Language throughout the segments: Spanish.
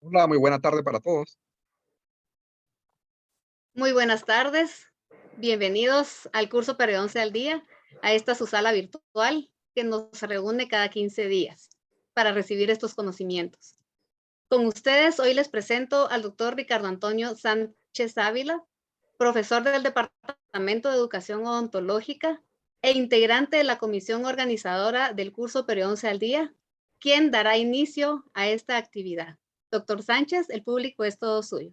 Hola, muy buena tarde para todos. Muy buenas tardes. Bienvenidos al curso Periodonce al Día, a esta su sala virtual que nos reúne cada 15 días para recibir estos conocimientos. Con ustedes hoy les presento al doctor Ricardo Antonio Sánchez Ávila, profesor del Departamento de Educación Odontológica e integrante de la comisión organizadora del curso Periodonce al Día, quien dará inicio a esta actividad. Doctor Sánchez, el público es todo suyo.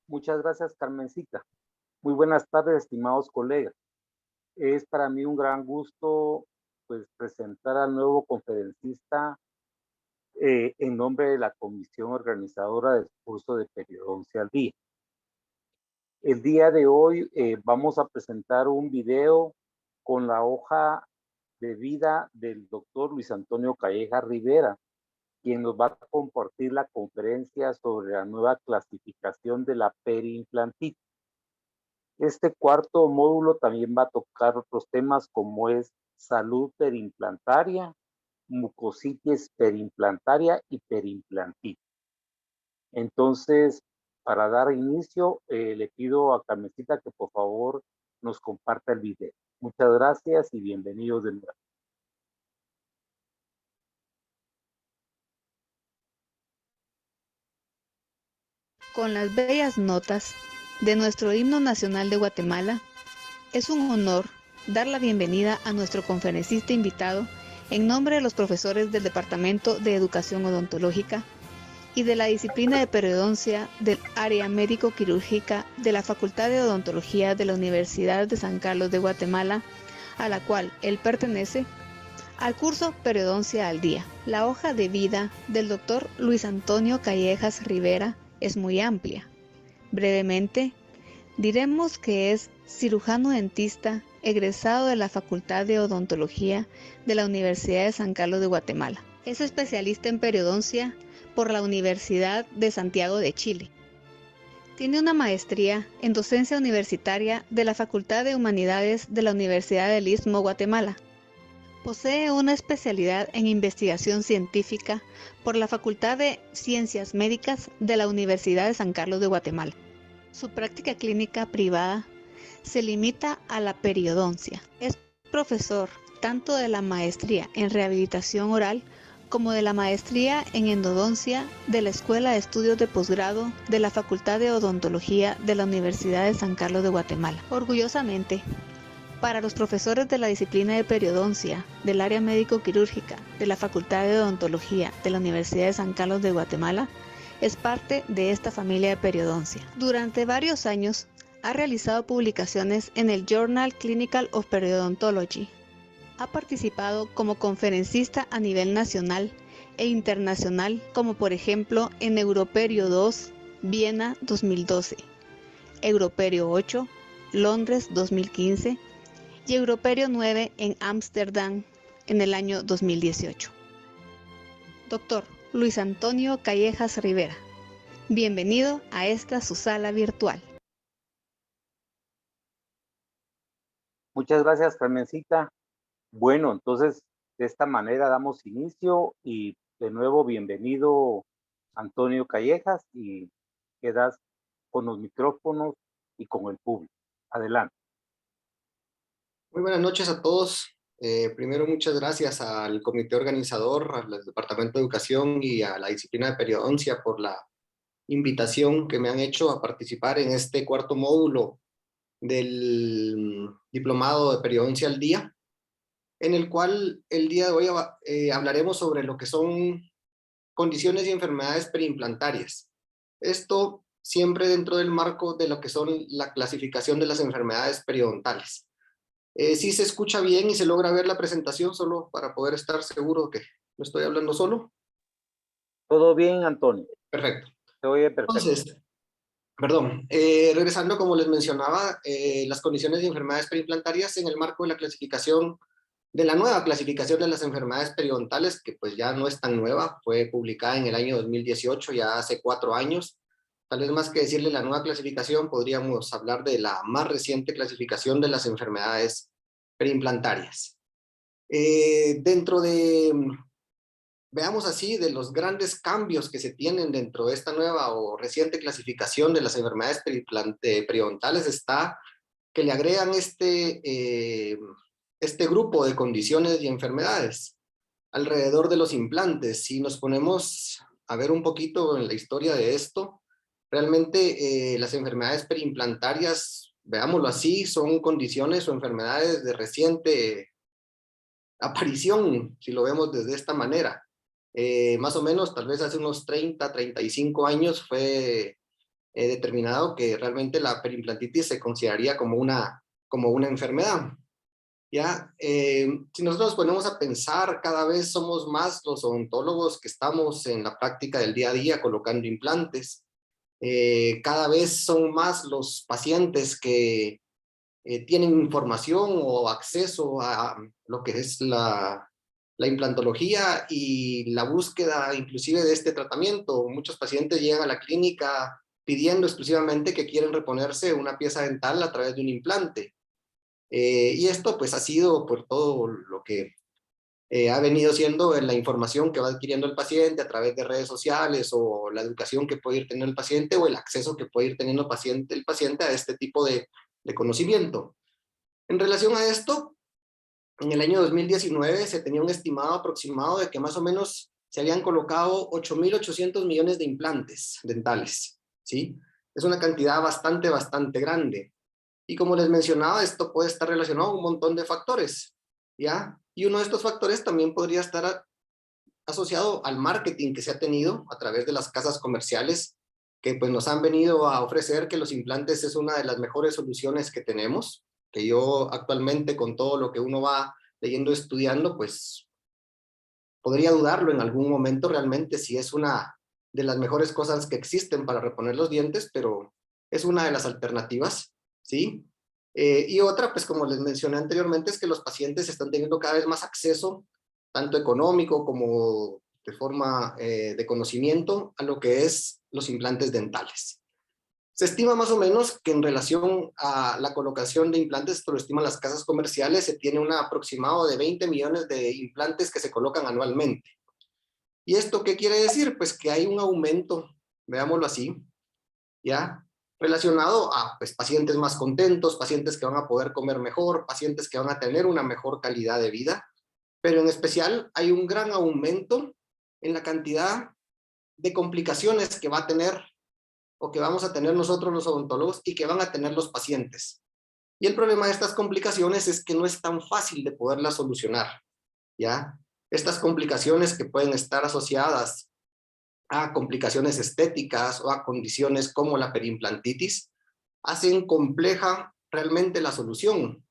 Muchas gracias, Carmencita. Muy buenas tardes, estimados colegas. Es para mí un gran gusto pues, presentar al nuevo conferencista en nombre de la comisión organizadora del curso de Periodoncia al Día. El día de hoy vamos a presentar un video con la hoja de vida del doctor Luis Antonio Callejas Rivera, quien nos va a compartir la conferencia sobre la nueva clasificación de la periimplantitis. Este cuarto módulo también va a tocar otros temas como es salud periimplantaria, mucositis periimplantaria y periimplantitis. Entonces, para dar inicio, le pido a Carmencita que por favor nos comparta el video. Muchas gracias y bienvenidos de nuevo. Con las bellas notas de nuestro himno nacional de Guatemala, es un honor dar la bienvenida a nuestro conferencista invitado en nombre de los profesores del Departamento de Educación Odontológica y de la disciplina de periodoncia del área médico-quirúrgica de la Facultad de Odontología de la Universidad de San Carlos de Guatemala, a la cual él pertenece, al curso Periodoncia al Día. La hoja de vida del doctor Luis Antonio Callejas Rivera es muy amplia. Brevemente, diremos que es cirujano dentista egresado de la Facultad de Odontología de la Universidad de San Carlos de Guatemala. Es especialista en periodoncia por la Universidad de Santiago de Chile. Tiene una maestría en docencia universitaria de la Facultad de Humanidades de la Universidad del Istmo, Guatemala. Posee una especialidad en investigación científica por la Facultad de Ciencias Médicas de la Universidad de San Carlos de Guatemala. Su práctica clínica privada se limita a la periodoncia. Es profesor tanto de la maestría en rehabilitación oral como de la maestría en endodoncia de la Escuela de Estudios de Posgrado de la Facultad de Odontología de la Universidad de San Carlos de Guatemala. Orgullosamente, para los profesores de la disciplina de periodoncia del área médico-quirúrgica de la Facultad de Odontología de la Universidad de San Carlos de Guatemala, es parte de esta familia de periodoncia. Durante varios años ha realizado publicaciones en el Journal Clinical of Periodontology. Ha participado como conferencista a nivel nacional e internacional, como por ejemplo en Europerio 2, Viena 2012, Europerio 8, Londres 2015 y Europerio 9 en Ámsterdam en el año 2018. Doctor Luis Antonio Callejas Rivera, bienvenido a esta su sala virtual. Muchas gracias, Carmencita. Bueno, entonces de esta manera damos inicio y de nuevo bienvenido Antonio Callejas y quedas con los micrófonos y con el público. Adelante. Muy buenas noches a todos. Primero, muchas gracias al comité organizador, al Departamento de Educación y a la disciplina de periodoncia por la invitación que me han hecho a participar en este cuarto módulo del Diplomado de Periodoncia al Día, en el cual el día de hoy hablaremos sobre lo que son condiciones y enfermedades periimplantarias. Esto siempre dentro del marco de lo que son la clasificación de las enfermedades periodontales. Sí se escucha bien y se logra ver la presentación, solo para poder estar seguro que no estoy hablando solo. ¿Todo bien, Antonio? Perfecto. Se oye perfecto. Entonces, regresando, como les mencionaba, las condiciones de enfermedades periimplantarias en el marco de la clasificación, de la nueva clasificación de las enfermedades periodontales, que pues ya no es tan nueva, fue publicada en el año 2018, ya hace 4 años. Tal vez más que decirle la nueva clasificación, podríamos hablar de la más reciente clasificación de las enfermedades periimplantarias. Dentro de veamos así, de los grandes cambios que se tienen dentro de esta nueva o reciente clasificación de las enfermedades periodontales está que le agregan este grupo de condiciones y enfermedades alrededor de los implantes. Si nos ponemos a ver un poquito en la historia de esto, realmente las enfermedades periimplantarias, veámoslo así, son condiciones o enfermedades de reciente aparición, si lo vemos desde esta manera. Más o menos, tal vez hace unos 30, 35 años fue determinado que realmente la perimplantitis se consideraría como una enfermedad. ¿Ya? Si nosotros nos ponemos a pensar, cada vez somos más los odontólogos que estamos en la práctica del día a día colocando implantes. Cada vez son más los pacientes que tienen información o acceso a lo que es la implantología y la búsqueda inclusive de este tratamiento. Muchos pacientes llegan a la clínica pidiendo exclusivamente que quieren reponerse una pieza dental a través de un implante. Y esto pues ha sido por todo lo que ha venido siendo en la información que va adquiriendo el paciente a través de redes sociales o la educación que puede ir teniendo el paciente o el acceso que puede ir teniendo el paciente a este tipo de conocimiento. En relación a esto, en el año 2019 se tenía un estimado aproximado de que más o menos se habían colocado 8.800 millones de implantes dentales, ¿sí? Es una cantidad bastante grande. Y como les mencionaba, esto puede estar relacionado a un montón de factores, ¿ya? Y uno de estos factores también podría estar asociado al marketing que se ha tenido a través de las casas comerciales, que pues nos han venido a ofrecer que los implantes es una de las mejores soluciones que tenemos, que yo actualmente con todo lo que uno va leyendo, estudiando, pues podría dudarlo en algún momento realmente si es una de las mejores cosas que existen para reponer los dientes, pero es una de las alternativas, ¿sí? Y otra, pues como les mencioné anteriormente, es que los pacientes están teniendo cada vez más acceso, tanto económico como de forma de conocimiento, a lo que es los implantes dentales. Se estima más o menos que en relación a la colocación de implantes, esto lo estiman las casas comerciales, se tiene un aproximado de 20 millones de implantes que se colocan anualmente. ¿Y esto qué quiere decir? Pues que hay un aumento, veámoslo así, ¿ya? Relacionado a pues, pacientes más contentos, pacientes que van a poder comer mejor, pacientes que van a tener una mejor calidad de vida, pero en especial hay un gran aumento en la cantidad de complicaciones que va a tener o que vamos a tener nosotros los odontólogos y que van a tener los pacientes. Y el problema de estas complicaciones es que no es tan fácil de poderlas solucionar, ¿ya? Estas complicaciones que pueden estar asociadas a complicaciones estéticas o a condiciones como la periimplantitis, hacen compleja realmente la solución.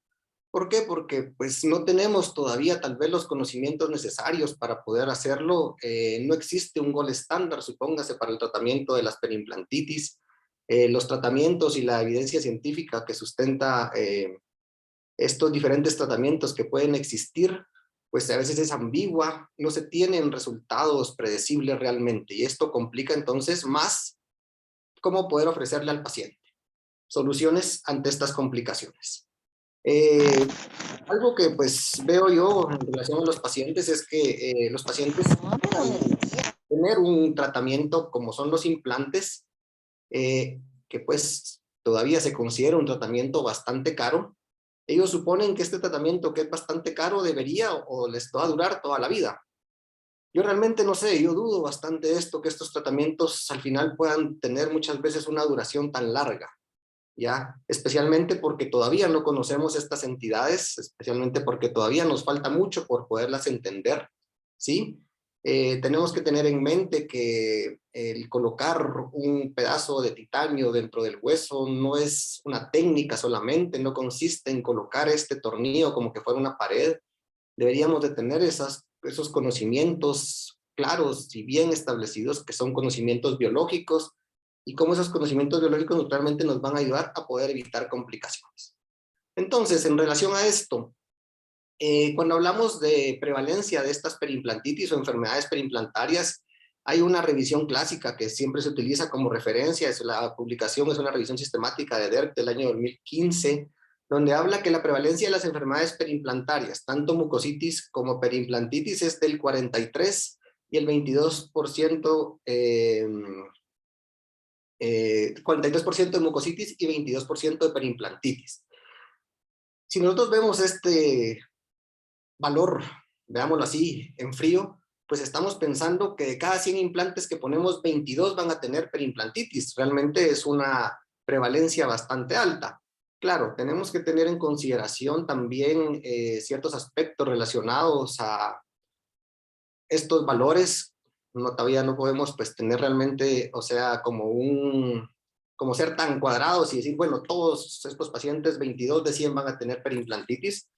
¿Por qué? Porque pues no tenemos todavía tal vez los conocimientos necesarios para poder hacerlo. No existe un gol estándar, supóngase, para el tratamiento de las periimplantitis. Los tratamientos y la evidencia científica que sustenta estos diferentes tratamientos que pueden existir, pues a veces es ambigua, no se tienen resultados predecibles realmente, y esto complica entonces más cómo poder ofrecerle al paciente soluciones ante estas complicaciones. Algo que pues veo yo en relación a los pacientes es que los pacientes tener un tratamiento como son los implantes, que pues todavía se considera un tratamiento bastante caro. Ellos suponen que este tratamiento que es bastante caro debería o les va a durar toda la vida. Yo realmente no sé, yo dudo bastante de esto, que estos tratamientos al final puedan tener muchas veces una duración tan larga, ¿ya? Especialmente porque todavía no conocemos estas entidades, especialmente porque todavía nos falta mucho por poderlas entender, ¿sí? Tenemos que tener en mente que el colocar un pedazo de titanio dentro del hueso no es una técnica solamente, no consiste en colocar este tornillo como que fuera una pared. Deberíamos de tener esos conocimientos claros y bien establecidos, que son conocimientos biológicos, y cómo esos conocimientos biológicos naturalmente nos van a ayudar a poder evitar complicaciones. Entonces, en relación a esto, cuando hablamos de prevalencia de estas periimplantitis o enfermedades perimplantarias, hay una revisión clásica que siempre se utiliza como referencia, la publicación es una revisión sistemática de DERC del año 2015, donde habla que la prevalencia de las enfermedades perimplantarias, tanto mucositis como periimplantitis, es del 43 y el 42%, 42% de mucositis y 22% de periimplantitis. Si nosotros vemos este valor, veámoslo así, en frío, pues estamos pensando que de cada 100 implantes que ponemos, 22 van a tener periimplantitis. Realmente es una prevalencia bastante alta. Claro, tenemos que tener en consideración también ciertos aspectos relacionados a estos valores. No, todavía no podemos pues tener realmente, o sea, como ser tan cuadrados y decir, bueno, todos estos pacientes, 22 de 100 van a tener periimplantitis,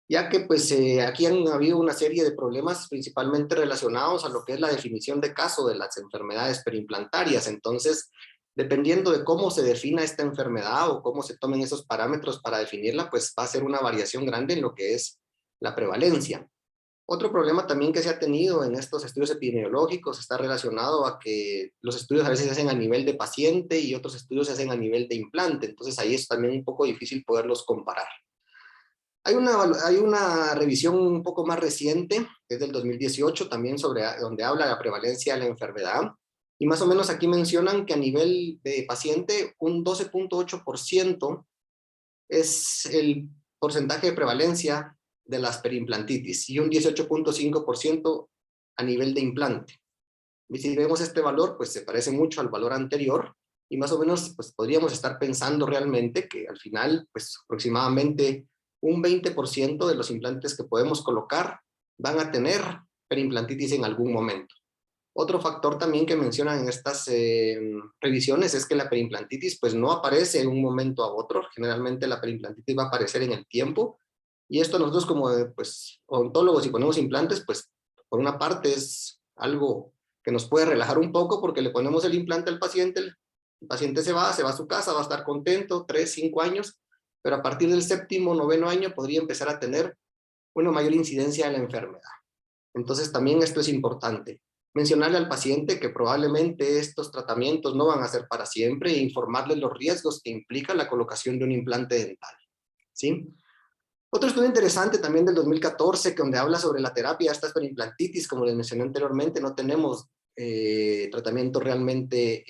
ya que pues aquí han habido una serie de problemas principalmente relacionados a lo que es la definición de caso de las enfermedades periimplantarias. Entonces, dependiendo de cómo se defina esta enfermedad o cómo se tomen esos parámetros para definirla, pues va a ser una variación grande en lo que es la prevalencia. Otro problema también que se ha tenido en estos estudios epidemiológicos está relacionado a que los estudios a veces se hacen a nivel de paciente y otros estudios se hacen a nivel de implante. Entonces ahí es también un poco difícil poderlos comparar. Hay una revisión un poco más reciente, que es del 2018, también donde habla de la prevalencia de la enfermedad. Y más o menos aquí mencionan que a nivel de paciente, un 12.8% es el porcentaje de prevalencia de las periimplantitis y un 18.5% a nivel de implante. Y si vemos este valor, pues se parece mucho al valor anterior y más o menos pues podríamos estar pensando realmente que al final pues aproximadamente un 20% de los implantes que podemos colocar van a tener periimplantitis en algún momento. Otro factor también que mencionan en estas revisiones es que la periimplantitis pues no aparece en un momento a otro. Generalmente la periimplantitis va a aparecer en el tiempo y esto nosotros como pues odontólogos, si ponemos implantes, pues por una parte es algo que nos puede relajar un poco porque le ponemos el implante al paciente, el paciente se va a su casa, va a estar contento, 3, 5 años, pero a partir del 7º, 9º año podría empezar a tener una mayor incidencia de la enfermedad. Entonces también esto es importante. Mencionarle al paciente que probablemente estos tratamientos no van a ser para siempre e informarle los riesgos que implica la colocación de un implante dental, ¿sí? Otro estudio interesante también del 2014, que donde habla sobre la terapia de estas periimplantitis, como les mencioné anteriormente, no tenemos tratamientos realmente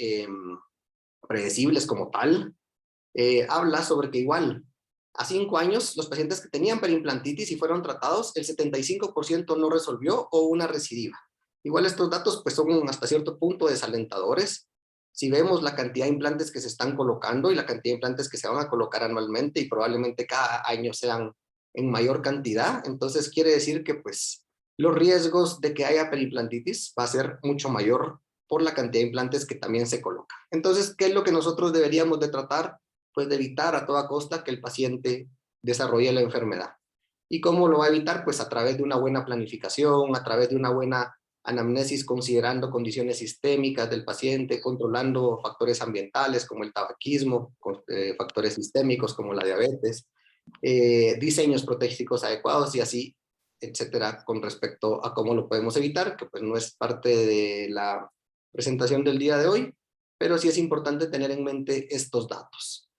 predecibles como tal. Habla sobre que igual, a 5 años, los pacientes que tenían periimplantitis y fueron tratados, el 75% no resolvió o una recidiva. Igual estos datos pues son hasta cierto punto desalentadores. Si vemos la cantidad de implantes que se están colocando y la cantidad de implantes que se van a colocar anualmente y probablemente cada año sean en mayor cantidad, entonces quiere decir que pues los riesgos de que haya periimplantitis va a ser mucho mayor por la cantidad de implantes que también se colocan. Entonces, ¿qué es lo que nosotros deberíamos de tratar? Pues de evitar a toda costa que el paciente desarrolle la enfermedad. ¿Y cómo lo va a evitar? Pues a través de una buena planificación, a través de una buena anamnesis considerando condiciones sistémicas del paciente, controlando factores ambientales como el tabaquismo, factores sistémicos como la diabetes, diseños protésicos adecuados y así, etcétera, con respecto a cómo lo podemos evitar, que pues no es parte de la presentación del día de hoy, pero sí es importante tener en mente estos datos.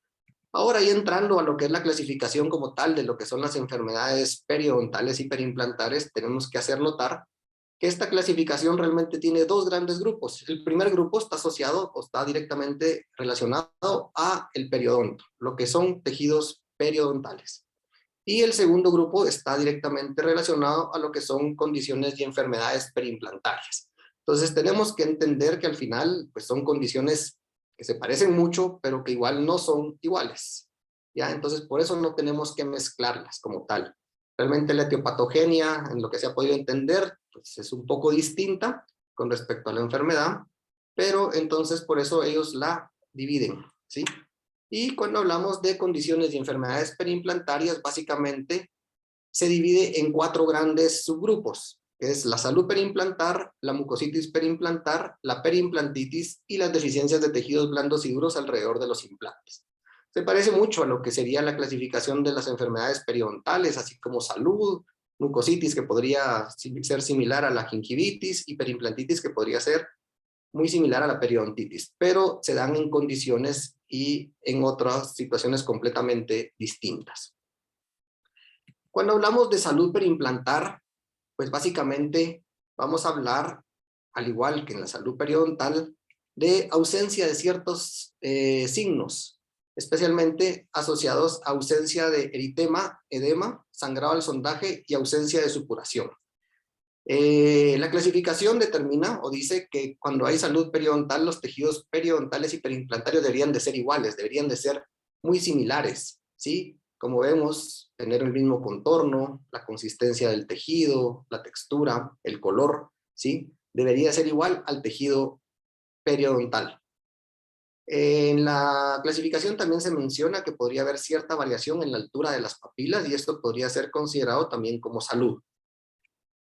Ahora ya entrando a lo que es la clasificación como tal de lo que son las enfermedades periodontales y periimplantares, tenemos que hacer notar que esta clasificación realmente tiene dos grandes grupos. El primer grupo está asociado o está directamente relacionado a el periodonto, lo que son tejidos periodontales. Y el segundo grupo está directamente relacionado a lo que son condiciones y enfermedades periimplantarias. Entonces tenemos que entender que al final pues son condiciones que se parecen mucho, pero que igual no son iguales. ¿Ya? Entonces por eso no tenemos que mezclarlas como tal. Realmente la etiopatogenia, en lo que se ha podido entender, pues es un poco distinta con respecto a la enfermedad, pero entonces por eso ellos la dividen, ¿sí? Y cuando hablamos de condiciones y enfermedades periimplantarias, básicamente se divide en 4 grandes subgrupos, que es la salud periimplantar, la mucositis periimplantar, la periimplantitis y las deficiencias de tejidos blandos y duros alrededor de los implantes. Se parece mucho a lo que sería la clasificación de las enfermedades periodontales, así como salud, mucositis que podría ser similar a la gingivitis y periimplantitis que podría ser muy similar a la periodontitis, pero se dan en condiciones y en otras situaciones completamente distintas. Cuando hablamos de salud periimplantar, pues básicamente vamos a hablar al igual que en la salud periodontal, de ausencia de ciertos signos, especialmente asociados a ausencia de eritema, edema, sangrado al sondaje y ausencia de supuración. La clasificación determina o dice que cuando hay salud periodontal, los tejidos periodontales y periimplantarios deberían de ser iguales, deberían de ser muy similares, ¿sí? Como vemos, tener el mismo contorno, la consistencia del tejido, la textura, el color, ¿sí? Debería ser igual al tejido periodontal. En la clasificación también se menciona que podría haber cierta variación en la altura de las papilas y esto podría ser considerado también como salud.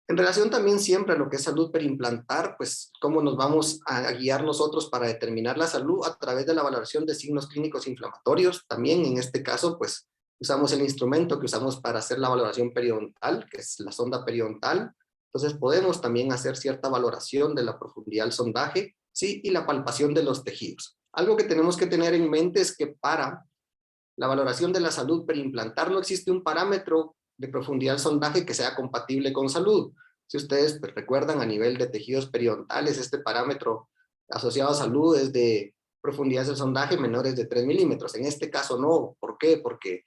En relación también siempre a lo que es salud periimplantar, pues cómo nos vamos a guiar nosotros para determinar la salud a través de la valoración de signos clínicos inflamatorios. También en este caso, pues usamos el instrumento que usamos para hacer la valoración periodontal, que es la sonda periodontal. Entonces podemos también hacer cierta valoración de la profundidad del sondaje, ¿sí? Y la palpación de los tejidos. Algo que tenemos que tener en mente es que para la valoración de la salud periimplantar no existe un parámetro de profundidad del sondaje que sea compatible con salud. Si ustedes pues, recuerdan, a nivel de tejidos periodontales, este parámetro asociado a salud es de profundidad del sondaje menores de 3 milímetros. En este caso no. ¿Por qué? Porque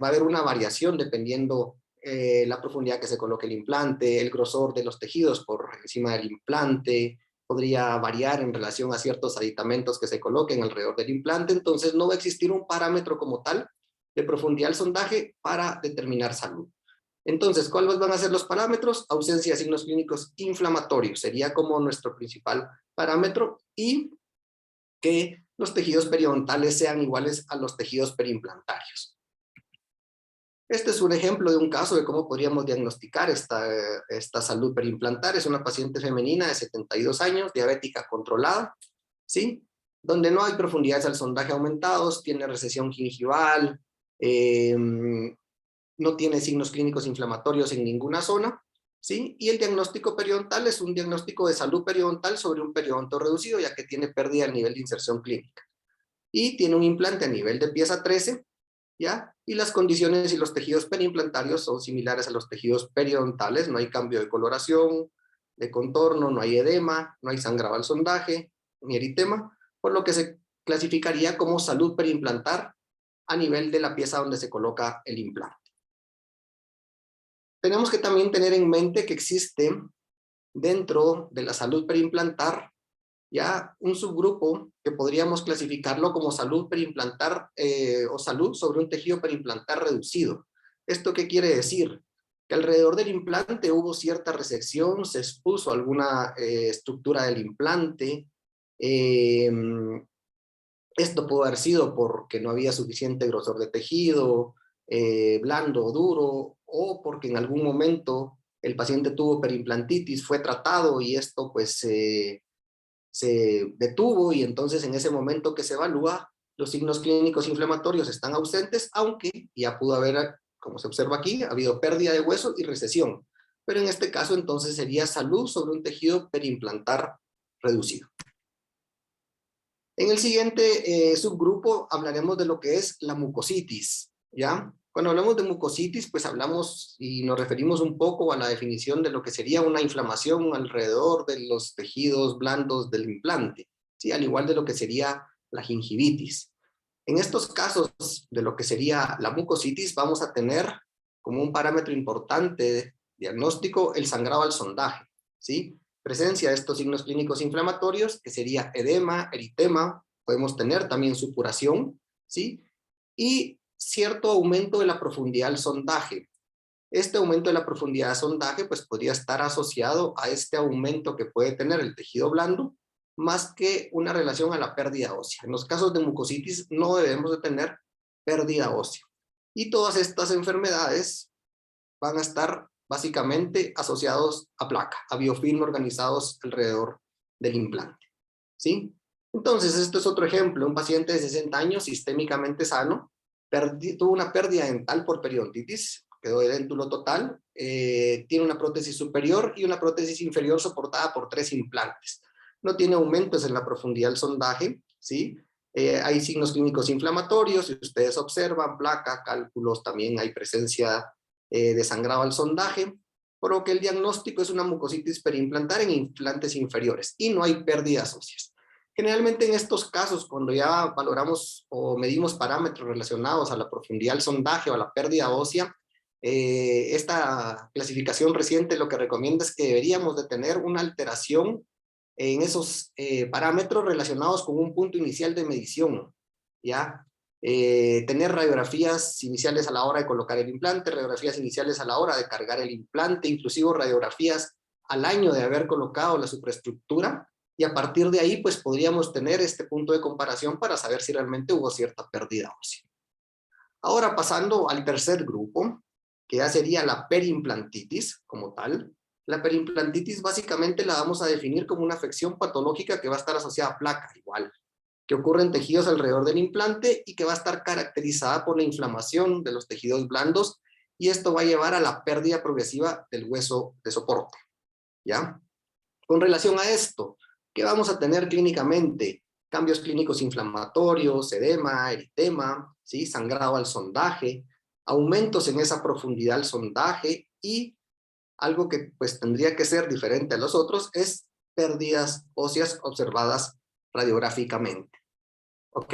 va a haber una variación dependiendo la profundidad que se coloque el implante, el grosor de los tejidos por encima del implante, podría variar en relación a ciertos aditamentos que se coloquen alrededor del implante. Entonces no va a existir un parámetro como tal de profundidad del sondaje para determinar salud. Entonces, ¿cuáles van a ser los parámetros? Ausencia de signos clínicos inflamatorios sería como nuestro principal parámetro, y que los tejidos periodontales sean iguales a los tejidos periimplantarios. Este es un ejemplo de un caso de cómo podríamos diagnosticar esta salud periimplantar. Es una paciente femenina de 72 años, diabética controlada, ¿sí? Donde no hay profundidades al sondaje aumentados, tiene recesión gingival, no tiene signos clínicos inflamatorios en ninguna zona, ¿sí? Y el diagnóstico periodontal es un diagnóstico de salud periodontal sobre un periodonto reducido, ya que tiene pérdida del nivel de inserción clínica. Y tiene un implante a nivel de pieza 13, ¿ya? Y las condiciones y los tejidos periimplantarios son similares a los tejidos periodontales, no hay cambio de coloración, de contorno, no hay edema, no hay sangrado al sondaje, ni eritema, por lo que se clasificaría como salud periimplantar a nivel de la pieza donde se coloca el implante. Tenemos que también tener en mente que existe dentro de la salud periimplantar ya un subgrupo que podríamos clasificarlo como salud periimplantar o salud sobre un tejido periimplantar reducido. ¿Esto qué quiere decir? Que alrededor del implante hubo cierta resección, se expuso alguna estructura del implante. Esto pudo haber sido porque no había suficiente grosor de tejido, blando o duro, o porque en algún momento el paciente tuvo periimplantitis, fue tratado y esto pues se detuvo, y entonces en ese momento que se evalúa, los signos clínicos inflamatorios están ausentes, aunque ya pudo haber, como se observa aquí, ha habido pérdida de hueso y recesión. Pero en este caso entonces sería salud sobre un tejido periimplantar reducido. En el siguiente subgrupo hablaremos de lo que es la mucositis, ¿ya? Cuando hablamos de mucositis, pues hablamos y nos referimos un poco a la definición de lo que sería una inflamación alrededor de los tejidos blandos del implante, ¿sí? Al igual de lo que sería la gingivitis. En estos casos de lo que sería la mucositis, vamos a tener como un parámetro importante diagnóstico el sangrado al sondaje, ¿sí? Presencia de estos signos clínicos inflamatorios, que sería edema, eritema, podemos tener también supuración, ¿sí? Y cierto aumento de la profundidad del sondaje. Este aumento de la profundidad del sondaje pues podría estar asociado a este aumento que puede tener el tejido blando, más que una relación a la pérdida ósea. En los casos de mucositis no debemos de tener pérdida ósea. Y todas estas enfermedades van a estar básicamente asociados a placa, a biofilm organizados alrededor del implante, ¿sí? Entonces, esto es otro ejemplo, un paciente de 60 años, sistémicamente sano, tuvo una pérdida dental por periodontitis, quedó edéntulo total, tiene una prótesis superior y una prótesis inferior soportada por 3 implantes. No tiene aumentos en la profundidad del sondaje, ¿sí? Hay signos clínicos inflamatorios, si ustedes observan, placa, cálculos, también hay presencia de sangrado al sondaje, por lo que el diagnóstico es una mucositis periimplantar en implantes inferiores y no hay pérdidas óseas. Generalmente en estos casos, cuando ya valoramos o medimos parámetros relacionados a la profundidad del sondaje o a la pérdida ósea, esta clasificación reciente lo que recomienda es que deberíamos de tener una alteración en esos parámetros relacionados con un punto inicial de medición, ¿ya? Tener radiografías iniciales a la hora de colocar el implante, radiografías iniciales a la hora de cargar el implante, inclusive radiografías al año de haber colocado la superestructura, y a partir de ahí pues podríamos tener este punto de comparación para saber si realmente hubo cierta pérdida ósea. Ahora pasando al tercer grupo, que ya sería la periimplantitis como tal. La periimplantitis básicamente la vamos a definir como una afección patológica que va a estar asociada a placa, igual, que ocurre en tejidos alrededor del implante y que va a estar caracterizada por la inflamación de los tejidos blandos, y esto va a llevar a la pérdida progresiva del hueso de soporte, ¿ya? Con relación a esto, ¿qué vamos a tener clínicamente? Cambios clínicos inflamatorios, edema, eritema, ¿sí? Sangrado al sondaje, aumentos en esa profundidad del sondaje, y algo que pues tendría que ser diferente a los otros es pérdidas óseas observadas radiográficamente. ¿Ok?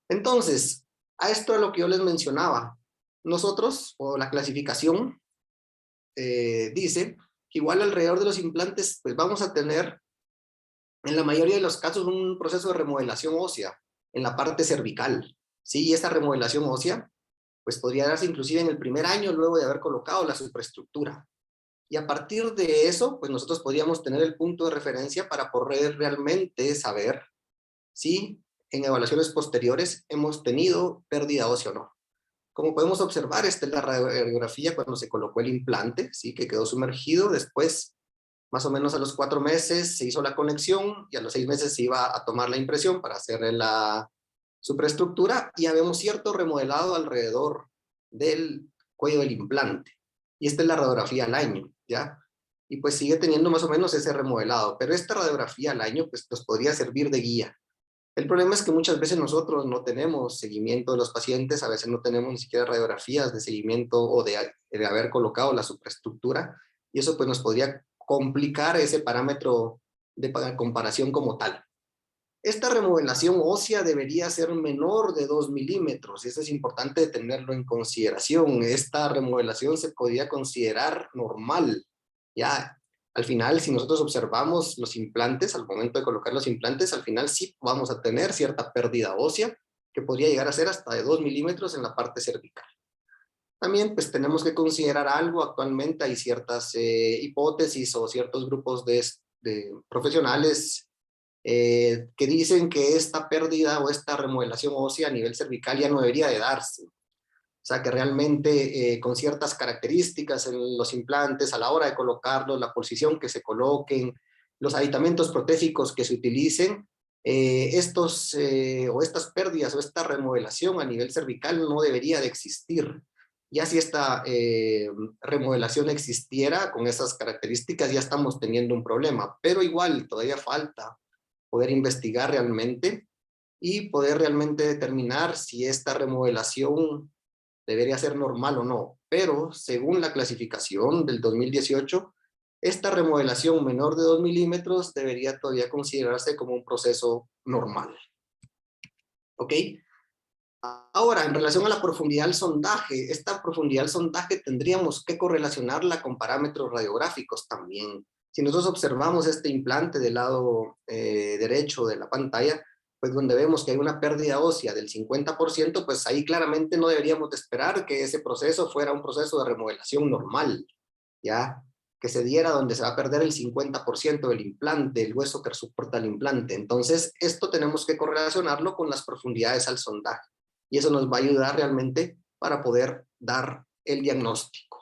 Entonces, a esto es lo que yo les mencionaba. Nosotros, o la clasificación, dice que igual alrededor de los implantes pues vamos a tener en la mayoría de los casos un proceso de remodelación ósea en la parte cervical, ¿sí? Y esta remodelación ósea pues podría darse inclusive en el primer año luego de haber colocado la superestructura. Y a partir de eso, pues nosotros podríamos tener el punto de referencia para poder realmente saber si en evaluaciones posteriores hemos tenido pérdida ósea o no. Como podemos observar, esta es la radiografía cuando se colocó el implante, ¿sí? Que quedó sumergido. Después, más o menos a los 4 meses, se hizo la conexión, y a los 6 meses se iba a tomar la impresión para hacer la superestructura, y ya vemos cierto remodelado alrededor del cuello del implante. Y esta es la radiografía al año, ¿ya? Y pues sigue teniendo más o menos ese remodelado, pero esta radiografía al año pues nos podría servir de guía. El problema es que muchas veces nosotros no tenemos seguimiento de los pacientes, a veces no tenemos ni siquiera radiografías de seguimiento o de haber colocado la superestructura, y eso pues nos podría complicar ese parámetro de comparación como tal. Esta remodelación ósea debería ser menor de 2 milímetros, y eso es importante tenerlo en consideración. Esta remodelación se podría considerar normal, ya. Al final, si nosotros observamos los implantes, al momento de colocar los implantes, al final sí vamos a tener cierta pérdida ósea, que podría llegar a ser hasta de 2 milímetros en la parte cervical. También pues tenemos que considerar algo. Actualmente hay ciertas hipótesis o ciertos grupos de profesionales que dicen que esta pérdida o esta remodelación ósea a nivel cervical ya no debería de darse. O sea, que realmente con ciertas características en los implantes, a la hora de colocarlos, la posición que se coloquen, los aditamentos protésicos que se utilicen, o estas pérdidas o esta remodelación a nivel cervical no debería de existir. Ya si esta remodelación existiera con esas características, ya estamos teniendo un problema, pero igual todavía falta poder investigar realmente y poder realmente determinar si esta remodelación debería ser normal o no. Pero según la clasificación del 2018, esta remodelación menor de 2 milímetros debería todavía considerarse como un proceso normal. ¿Ok? Ahora, en relación a la profundidad del sondaje, esta profundidad del sondaje tendríamos que correlacionarla con parámetros radiográficos también. Si nosotros observamos este implante del lado derecho de la pantalla, pues donde vemos que hay una pérdida ósea del 50%, pues ahí claramente no deberíamos de esperar que ese proceso fuera un proceso de remodelación normal, ¿ya? Que se diera donde se va a perder el 50% del implante, el hueso que soporta el implante. Entonces, esto tenemos que correlacionarlo con las profundidades al sondaje, y eso nos va a ayudar realmente para poder dar el diagnóstico.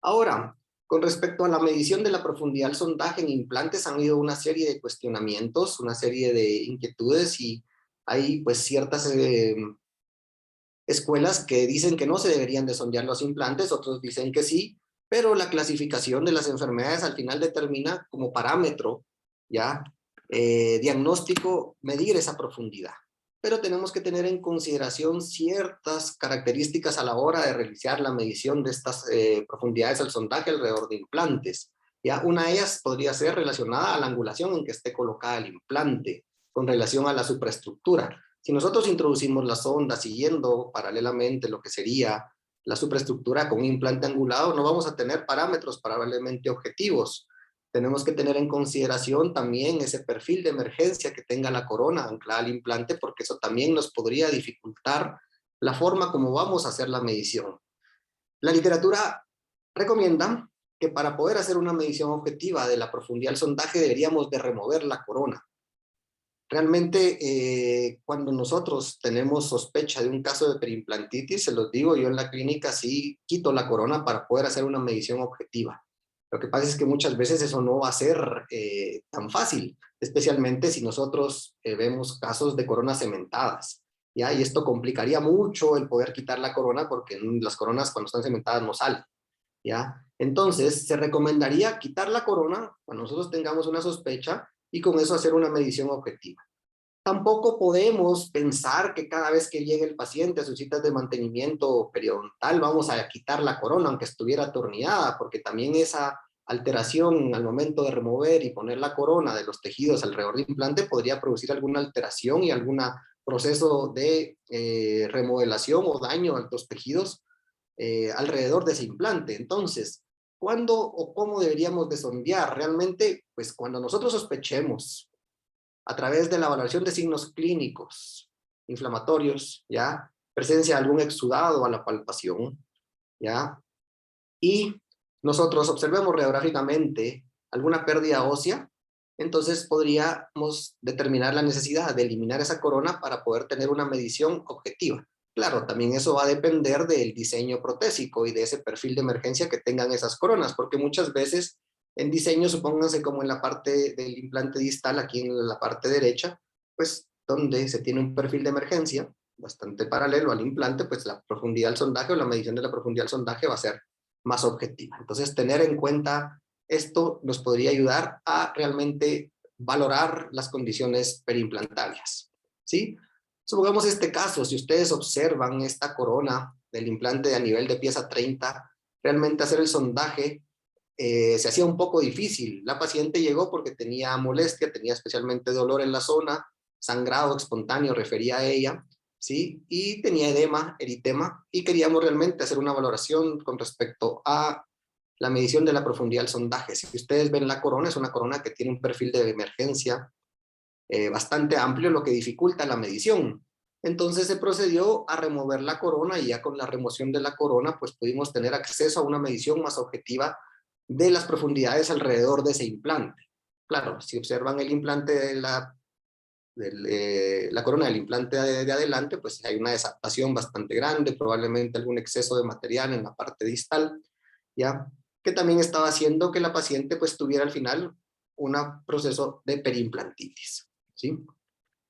Ahora, con respecto a la medición de la profundidad del sondaje en implantes, han habido una serie de cuestionamientos, una serie de inquietudes, y hay pues ciertas escuelas que dicen que no se deberían de sondear los implantes, otros dicen que sí, pero la clasificación de las enfermedades al final determina como parámetro, ya, diagnóstico, medir esa profundidad. pero tenemos que tener en consideración ciertas características a la hora de realizar la medición de estas profundidades del sondaje alrededor de implantes. ¿Ya? Una de ellas podría ser relacionada a la angulación en que esté colocada el implante, con relación a la supraestructura. Si nosotros introducimos la sonda siguiendo paralelamente lo que sería la supraestructura con un implante angulado, no vamos a tener parámetros probablemente objetivos. Tenemos que tener en consideración también ese perfil de emergencia que tenga la corona anclada al implante, porque eso también nos podría dificultar la forma como vamos a hacer la medición. La literatura recomienda que para poder hacer una medición objetiva de la profundidad del sondaje deberíamos de remover la corona. Realmente, cuando nosotros tenemos sospecha de un caso de periimplantitis, se los digo, yo en la clínica sí quito la corona para poder hacer una medición objetiva. Lo que pasa es que muchas veces eso no va a ser tan fácil, especialmente si nosotros vemos casos de coronas cementadas, ¿ya? Y esto complicaría mucho el poder quitar la corona porque las coronas cuando están cementadas no salen, ¿ya? Entonces, se recomendaría quitar la corona cuando nosotros tengamos una sospecha y con eso hacer una medición objetiva. Tampoco podemos pensar que cada vez que llegue el paciente a sus citas de mantenimiento periodontal vamos a quitar la corona aunque estuviera atornillada, porque también esa alteración al momento de remover y poner la corona de los tejidos alrededor del implante podría producir alguna alteración y algún proceso de remodelación o daño a los tejidos alrededor de ese implante. Entonces, ¿cuándo o cómo deberíamos de sondear? Realmente, pues cuando nosotros sospechemos a través de la valoración de signos clínicos inflamatorios, ¿ya? Presencia de algún exudado a la palpación, ¿ya? Y nosotros observemos radiográficamente alguna pérdida ósea, entonces podríamos determinar la necesidad de eliminar esa corona para poder tener una medición objetiva. Claro, también eso va a depender del diseño protésico y de ese perfil de emergencia que tengan esas coronas, porque muchas veces en diseño, supónganse como en la parte del implante distal, aquí en la parte derecha, pues donde se tiene un perfil de emergencia bastante paralelo al implante, pues la profundidad del sondaje o la medición de la profundidad del sondaje va a ser más objetiva. Entonces, tener en cuenta esto nos podría ayudar a realmente valorar las condiciones periimplantarias, ¿sí? Supongamos este caso, si ustedes observan esta corona del implante a nivel de pieza 30, realmente hacer el sondaje se hacía un poco difícil. La paciente llegó porque tenía molestia, tenía especialmente dolor en la zona, sangrado espontáneo refería a ella, ¿sí? Y tenía edema, eritema, y queríamos realmente hacer una valoración con respecto a la medición de la profundidad del sondaje. Si ustedes ven la corona, es una corona que tiene un perfil de emergencia bastante amplio, lo que dificulta la medición. Entonces se procedió a remover la corona y ya con la remoción de la corona pues pudimos tener acceso a una medición más objetiva de las profundidades alrededor de ese implante. Claro, si observan el implante de la corona del implante de adelante, pues hay una desadaptación bastante grande, probablemente algún exceso de material en la parte distal, ¿ya? Que también estaba haciendo que la paciente pues tuviera al final un proceso de periimplantitis, ¿sí?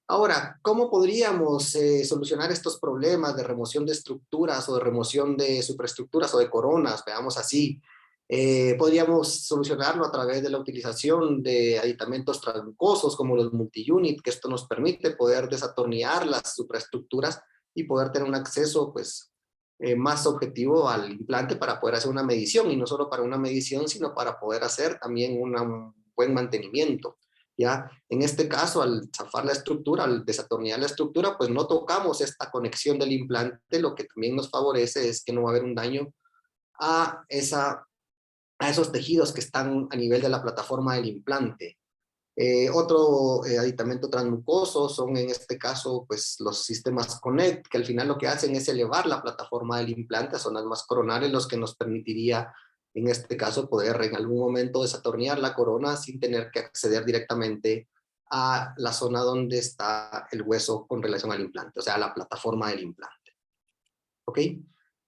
Ahora, ¿cómo podríamos solucionar estos problemas de remoción de estructuras o de remoción de superestructuras o de coronas? Veamos así. Podríamos solucionarlo a través de la utilización de aditamentos transmucosos como los multi-unit, que esto nos permite poder desatornillar las superestructuras y poder tener un acceso pues, más objetivo al implante para poder hacer una medición, y no solo para una medición, sino para poder hacer también un buen mantenimiento. ¿Ya? En este caso, al zafar la estructura, al desatornillar la estructura, pues no tocamos esta conexión del implante, lo que también nos favorece es que no va a haber un daño a esos tejidos que están a nivel de la plataforma del implante. Otro aditamento transmucoso son en este caso pues los sistemas Connect, que al final lo que hacen es elevar la plataforma del implante a zonas más coronales, los que nos permitiría en este caso poder en algún momento desatornillar la corona sin tener que acceder directamente a la zona donde está el hueso con relación al implante, o sea, a la plataforma del implante. ¿Ok?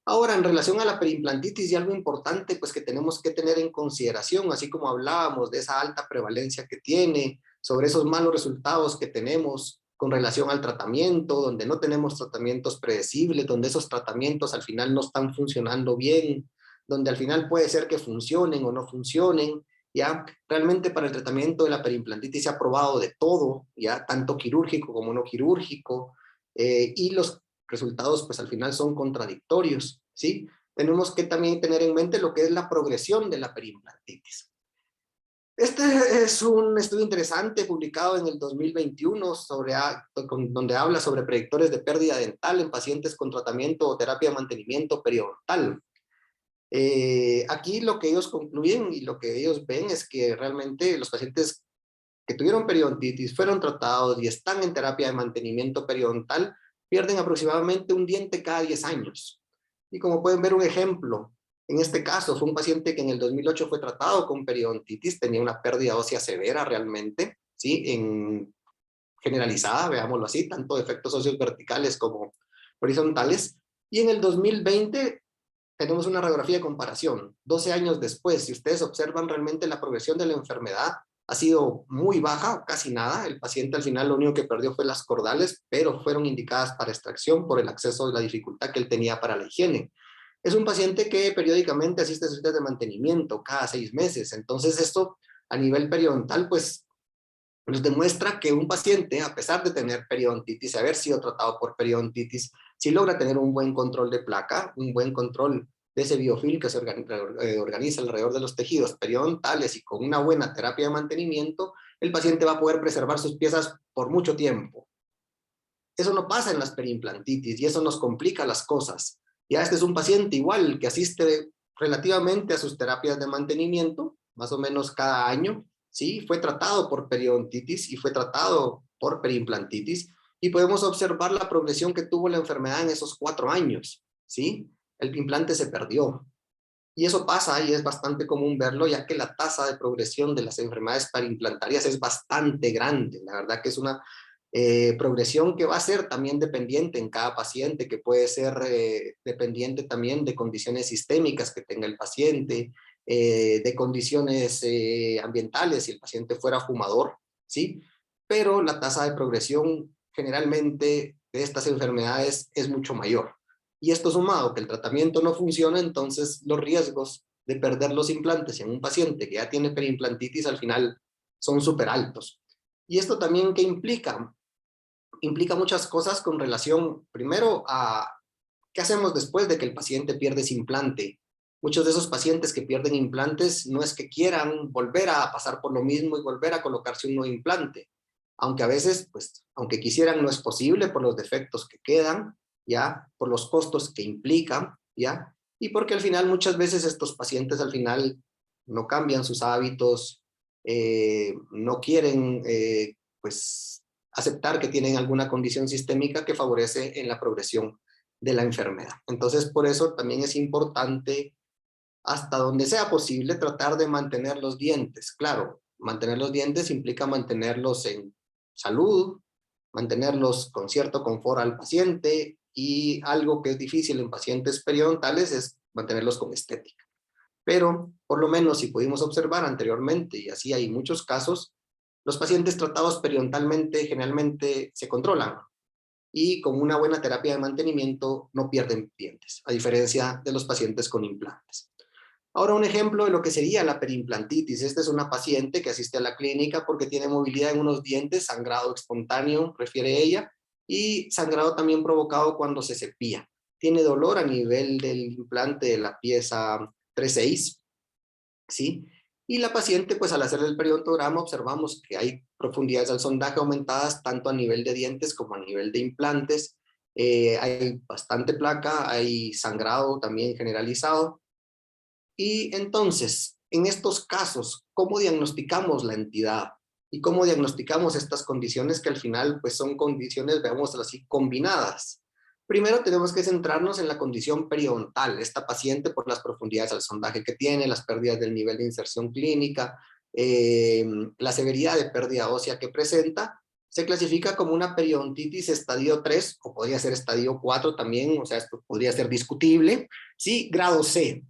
Ahora, en relación a la periimplantitis, y algo importante pues que tenemos que tener en consideración, así como hablábamos de esa alta prevalencia que tiene, sobre esos malos resultados que tenemos con relación al tratamiento, donde no tenemos tratamientos predecibles, donde esos tratamientos al final no están funcionando bien, donde al final puede ser que funcionen o no funcionen, ya realmente para el tratamiento de la periimplantitis se ha probado de todo, ya tanto quirúrgico como no quirúrgico. y los resultados pues al final son contradictorios, ¿sí? Tenemos que también tener en mente lo que es la progresión de la periimplantitis. Este es un estudio interesante publicado en el 2021 donde habla sobre predictores de pérdida dental en pacientes con tratamiento o terapia de mantenimiento periodontal. Aquí lo que ellos concluyen y lo que ellos ven es que realmente los pacientes que tuvieron periodontitis, fueron tratados y están en terapia de mantenimiento periodontal, pierden aproximadamente un diente cada 10 años. Y como pueden ver un ejemplo, en este caso fue un paciente que en el 2008 fue tratado con periodontitis, tenía una pérdida ósea severa realmente, ¿sí? Generalizada, veámoslo así, tanto de efectos óseos verticales como horizontales. Y en el 2020 tenemos una radiografía de comparación. 12 años después, si ustedes observan realmente la progresión de la enfermedad, ha sido muy baja, casi nada. El paciente al final lo único que perdió fue las cordales, pero fueron indicadas para extracción por el acceso y la dificultad que él tenía para la higiene. Es un paciente que periódicamente asiste a sus citas de mantenimiento cada 6 meses. Entonces esto a nivel periodontal pues nos demuestra que un paciente, a pesar de tener periodontitis, haber sido tratado por periodontitis, si logra tener un buen control de placa, un buen control de ese biofilm que se organiza alrededor de los tejidos periodontales y con una buena terapia de mantenimiento, el paciente va a poder preservar sus piezas por mucho tiempo. Eso no pasa en las periimplantitis y eso nos complica las cosas. Ya este es un paciente igual que asiste relativamente a sus terapias de mantenimiento, más o menos cada año, ¿sí? Fue tratado por periodontitis y fue tratado por periimplantitis y podemos observar la progresión que tuvo la enfermedad en esos 4 años, ¿sí? El implante se perdió. Y eso pasa y es bastante común verlo, ya que la tasa de progresión de las enfermedades periimplantarias es bastante grande. La verdad que es una progresión que va a ser también dependiente en cada paciente, que puede ser dependiente también de condiciones sistémicas que tenga el paciente, de condiciones ambientales, si el paciente fuera fumador, ¿sí? Pero la tasa de progresión generalmente de estas enfermedades es mucho mayor. Y esto sumado que el tratamiento no funciona, entonces los riesgos de perder los implantes en un paciente que ya tiene periimplantitis al final son súper altos. Y esto también, ¿qué implica? Implica muchas cosas con relación, primero, a qué hacemos después de que el paciente pierde ese implante. Muchos de esos pacientes que pierden implantes no es que quieran volver a pasar por lo mismo y volver a colocarse un nuevo implante, aunque a veces, pues, aunque quisieran, no es posible por los defectos que quedan, ¿ya? Por los costos que implican, ¿ya? Y porque al final muchas veces estos pacientes al final no cambian sus hábitos, no quieren, pues, aceptar que tienen alguna condición sistémica que favorece en la progresión de la enfermedad. Entonces, por eso también es importante, hasta donde sea posible, tratar de mantener los dientes. Claro, mantener los dientes implica mantenerlos en salud, mantenerlos con cierto confort al paciente, y algo que es difícil en pacientes periodontales es mantenerlos con estética. Pero, por lo menos, si pudimos observar anteriormente, y así hay muchos casos, los pacientes tratados periodontalmente generalmente se controlan y con una buena terapia de mantenimiento no pierden dientes, a diferencia de los pacientes con implantes. Ahora un ejemplo de lo que sería la periimplantitis. Esta es una paciente que asiste a la clínica porque tiene movilidad en unos dientes, sangrado espontáneo, refiere ella, y sangrado también provocado cuando se cepilla. Tiene dolor a nivel del implante de la pieza 3-6, ¿sí? Y la paciente, pues al hacer el periodontograma observamos que hay profundidades al sondaje aumentadas tanto a nivel de dientes como a nivel de implantes. Hay bastante placa, hay sangrado también generalizado. Y entonces, en estos casos, ¿cómo diagnosticamos la entidad? ¿Y cómo diagnosticamos estas condiciones que al final pues son condiciones, veámoslo así, combinadas? Primero tenemos que centrarnos en la condición periodontal. Esta paciente, por las profundidades al sondaje que tiene, las pérdidas del nivel de inserción clínica, la severidad de pérdida ósea que presenta, se clasifica como una periodontitis estadio 3, o podría ser estadio 4 también, o sea, esto podría ser discutible, ¿sí? Grado C,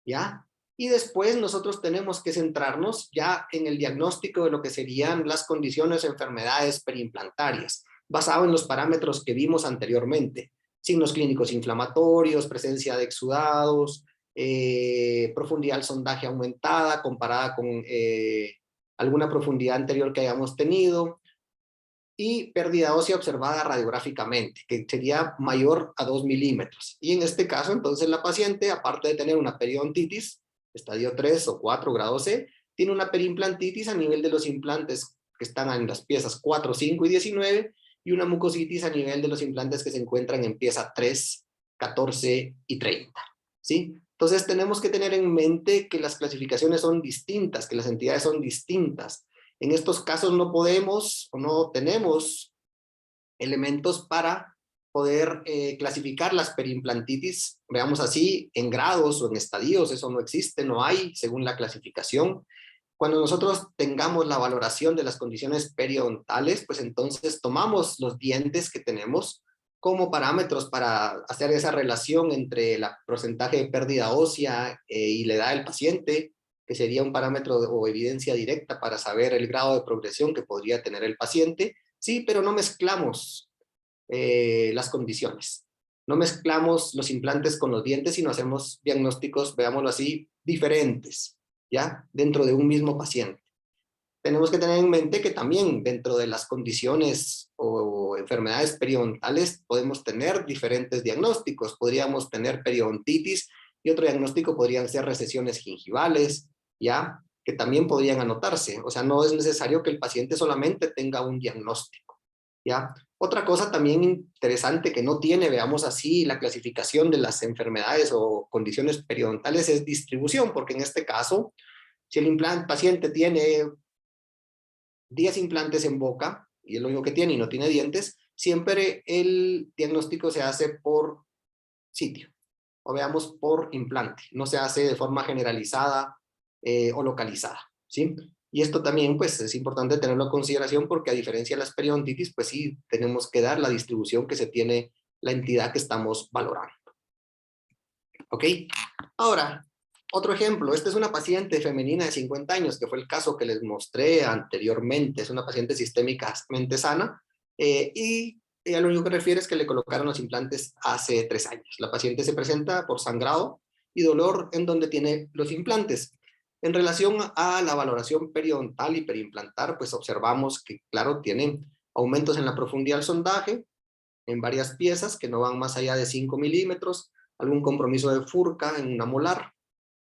¿ya? Y después nosotros tenemos que centrarnos ya en el diagnóstico de lo que serían las condiciones o enfermedades periimplantarias, basado en los parámetros que vimos anteriormente: signos clínicos inflamatorios, presencia de exudados, profundidad del sondaje aumentada comparada con alguna profundidad anterior que hayamos tenido, y pérdida ósea observada radiográficamente, que sería mayor a 2 milímetros. Y en este caso, entonces, la paciente, aparte de tener una periodontitis, estadio 3 o 4 grado C, tiene una periimplantitis a nivel de los implantes que están en las piezas 4, 5 y 19, y una mucositis a nivel de los implantes que se encuentran en pieza 3, 14 y 30. ¿Sí? Entonces tenemos que tener en mente que las clasificaciones son distintas, que las entidades son distintas. En estos casos no podemos o no tenemos elementos para poder clasificar las periimplantitis, veamos así, en grados o en estadios. Eso no existe, no hay, según la clasificación. Cuando nosotros tengamos la valoración de las condiciones periodontales, pues entonces tomamos los dientes que tenemos como parámetros para hacer esa relación entre el porcentaje de pérdida ósea y la edad del paciente, que sería un parámetro o evidencia directa para saber el grado de progresión que podría tener el paciente. Sí, pero no mezclamos las condiciones. No mezclamos los implantes con los dientes, sino hacemos diagnósticos, veámoslo así, diferentes, ¿ya? Dentro de un mismo paciente. Tenemos que tener en mente que también dentro de las condiciones o enfermedades periodontales podemos tener diferentes diagnósticos. Podríamos tener periodontitis y otro diagnóstico podrían ser recesiones gingivales, ¿ya? Que también podrían anotarse. O sea, no es necesario que el paciente solamente tenga un diagnóstico, ¿ya? Otra cosa también interesante que no tiene, veamos así, la clasificación de las enfermedades o condiciones periodontales es distribución, porque en este caso, si el paciente tiene 10 implantes en boca, y es lo único que tiene y no tiene dientes, siempre el diagnóstico se hace por sitio, o veamos por implante, no se hace de forma generalizada o localizada, ¿sí? Y esto también, pues, es importante tenerlo en consideración porque a diferencia de las periodontitis, pues sí, tenemos que dar la distribución que se tiene la entidad que estamos valorando. ¿Ok? Ahora, otro ejemplo, esta es una paciente femenina de 50 años, que fue el caso que les mostré anteriormente. Es una paciente sistémicamente sana y ella lo único que refiere es que le colocaron los implantes hace 3 años. La paciente se presenta por sangrado y dolor en donde tiene los implantes. En relación a la valoración periodontal y periimplantar, pues observamos que, claro, tienen aumentos en la profundidad del sondaje, en varias piezas que no van más allá de 5 milímetros, algún compromiso de furca en una molar,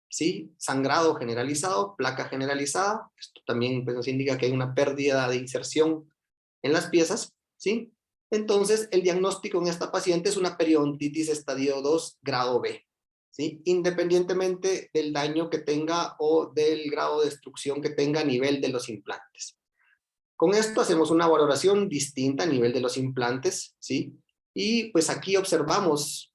¿sí? Sangrado generalizado, placa generalizada. Esto también pues, nos indica que hay una pérdida de inserción en las piezas, ¿sí? Entonces, el diagnóstico en esta paciente es una periodontitis estadio 2 grado B, ¿sí? Independientemente del daño que tenga o del grado de destrucción que tenga a nivel de los implantes. Con esto hacemos una valoración distinta a nivel de los implantes, ¿sí? Y pues aquí observamos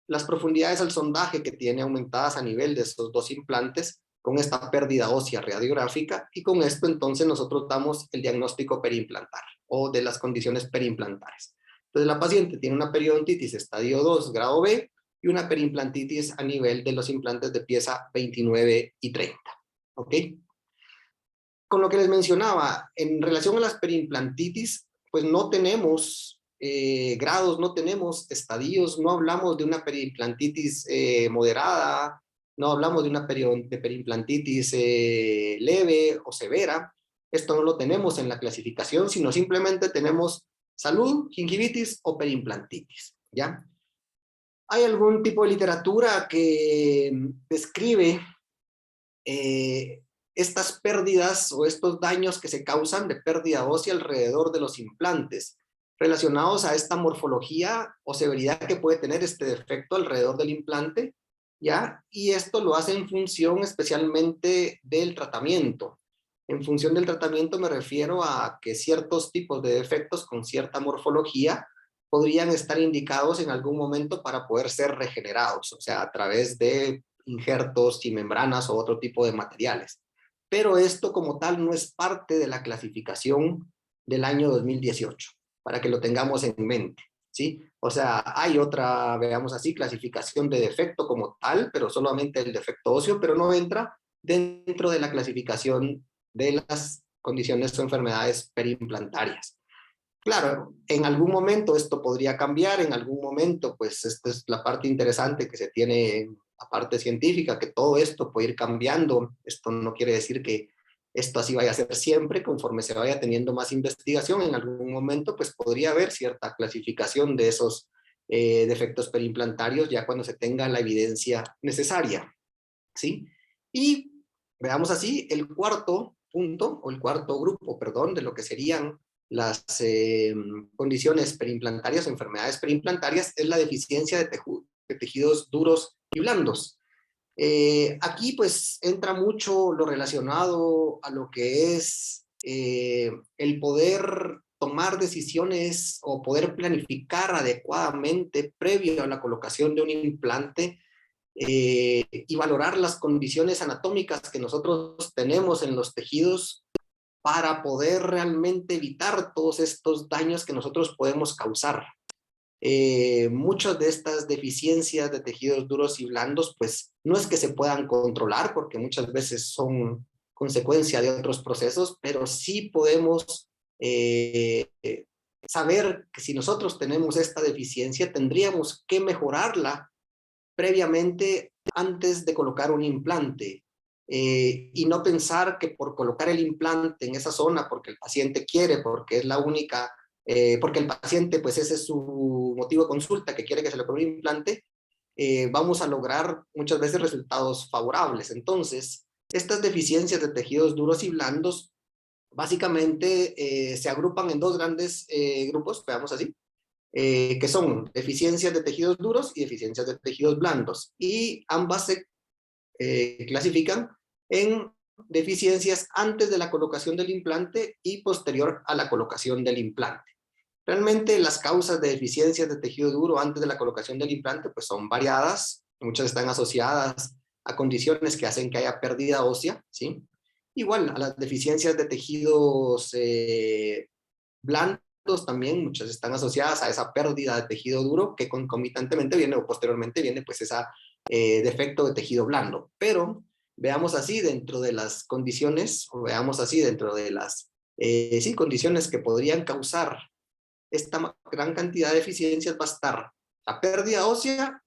las profundidades al sondaje que tiene aumentadas a nivel de estos 2 implantes con esta pérdida ósea radiográfica, y con esto entonces nosotros damos el diagnóstico periimplantar o de las condiciones periimplantares. Entonces la paciente tiene una periodontitis estadio 2 grado B y una periimplantitis a nivel de los implantes de pieza 29 y 30. ¿Ok? Con lo que les mencionaba, en relación a las periimplantitis, pues no tenemos grados, no tenemos estadios, no hablamos de una periimplantitis moderada, no hablamos de una periimplantitis leve o severa. Esto no lo tenemos en la clasificación, sino simplemente tenemos salud, gingivitis o periimplantitis, ¿ya? Hay algún tipo de literatura que describe estas pérdidas o estos daños que se causan de pérdida ósea alrededor de los implantes, relacionados a esta morfología o severidad que puede tener este defecto alrededor del implante, ¿ya? Y esto lo hace en función especialmente del tratamiento. En función del tratamiento me refiero a que ciertos tipos de defectos con cierta morfología podrían estar indicados en algún momento para poder ser regenerados, o sea, a través de injertos y membranas o otro tipo de materiales. Pero esto como tal no es parte de la clasificación del año 2018, para que lo tengamos en mente, ¿sí? O sea, hay otra, veamos así, clasificación de defecto como tal, pero solamente el defecto óseo, pero no entra dentro de la clasificación de las condiciones o enfermedades periimplantarias. Claro, en algún momento esto podría cambiar, en algún momento, pues esta es la parte interesante que se tiene en la parte científica, que todo esto puede ir cambiando. Esto no quiere decir que esto así vaya a ser siempre, conforme se vaya teniendo más investigación, en algún momento pues podría haber cierta clasificación de esos defectos perimplantarios ya cuando se tenga la evidencia necesaria, ¿sí? Y veamos así el cuarto punto, o el cuarto grupo, perdón, de lo que serían las condiciones perimplantarias o enfermedades perimplantarias, es la deficiencia de tejidos duros y blandos. Aquí pues entra mucho lo relacionado a lo que es el poder tomar decisiones o poder planificar adecuadamente previo a la colocación de un implante y valorar las condiciones anatómicas que nosotros tenemos en los tejidos para poder realmente evitar todos estos daños que nosotros podemos causar. Muchas de estas deficiencias de tejidos duros y blandos, pues no es que se puedan controlar, porque muchas veces son consecuencia de otros procesos, pero sí podemos saber que si nosotros tenemos esta deficiencia, tendríamos que mejorarla previamente antes de colocar un implante. Y no pensar que por colocar el implante en esa zona, porque el paciente quiere, porque es la única porque el paciente, pues ese es su motivo de consulta, que quiere que se le ponga un implante, vamos a lograr muchas veces resultados favorables. Entonces, estas deficiencias de tejidos duros y blandos, básicamente se agrupan en dos grandes grupos, veamos así, que son deficiencias de tejidos duros y deficiencias de tejidos blandos. Y ambas se clasifican en deficiencias antes de la colocación del implante y posterior a la colocación del implante. Realmente las causas de deficiencias de tejido duro antes de la colocación del implante pues son variadas, muchas están asociadas a condiciones que hacen que haya pérdida ósea, ¿sí? Igual a las deficiencias de tejidos blandos también, muchas están asociadas a esa pérdida de tejido duro que concomitantemente viene o posteriormente viene pues ese defecto de tejido blando. Pero veamos así dentro de las condiciones, o veamos así dentro de las sí, condiciones que podrían causar esta gran cantidad de deficiencias va a estar la pérdida ósea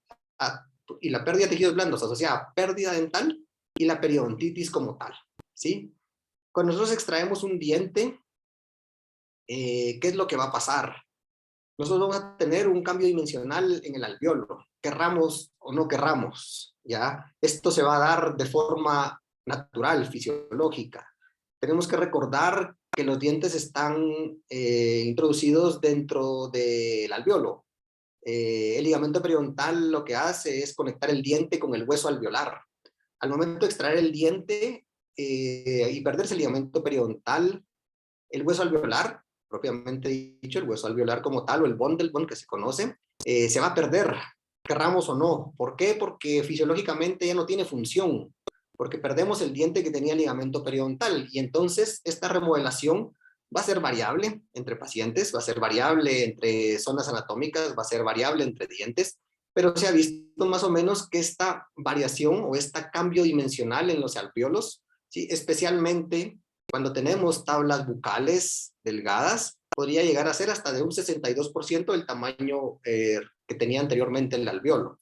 y la pérdida de tejidos blandos asociada a pérdida dental y la periodontitis como tal, ¿sí? Cuando nosotros extraemos un diente, ¿qué es lo que va a pasar? Nosotros vamos a tener un cambio dimensional en el alveolo, querramos o no querramos, ¿ya? Esto se va a dar de forma natural, fisiológica. Tenemos que recordar que los dientes están introducidos dentro del alveolo. El ligamento periodontal lo que hace es conectar el diente con el hueso alveolar. Al momento de extraer el diente y perderse el ligamento periodontal, el hueso alveolar, propiamente dicho, el hueso alveolar como tal, o el bone del bone que se conoce, se va a perder, querramos o no. ¿Por qué? Porque fisiológicamente ya no tiene función, porque perdemos el diente que tenía ligamento periodontal, y entonces esta remodelación va a ser variable entre pacientes, va a ser variable entre zonas anatómicas, va a ser variable entre dientes, pero se ha visto más o menos que esta variación o este cambio dimensional en los alveolos, ¿sí? Especialmente cuando tenemos tablas bucales delgadas, podría llegar a ser hasta de un 62% del tamaño que tenía anteriormente el alveolo.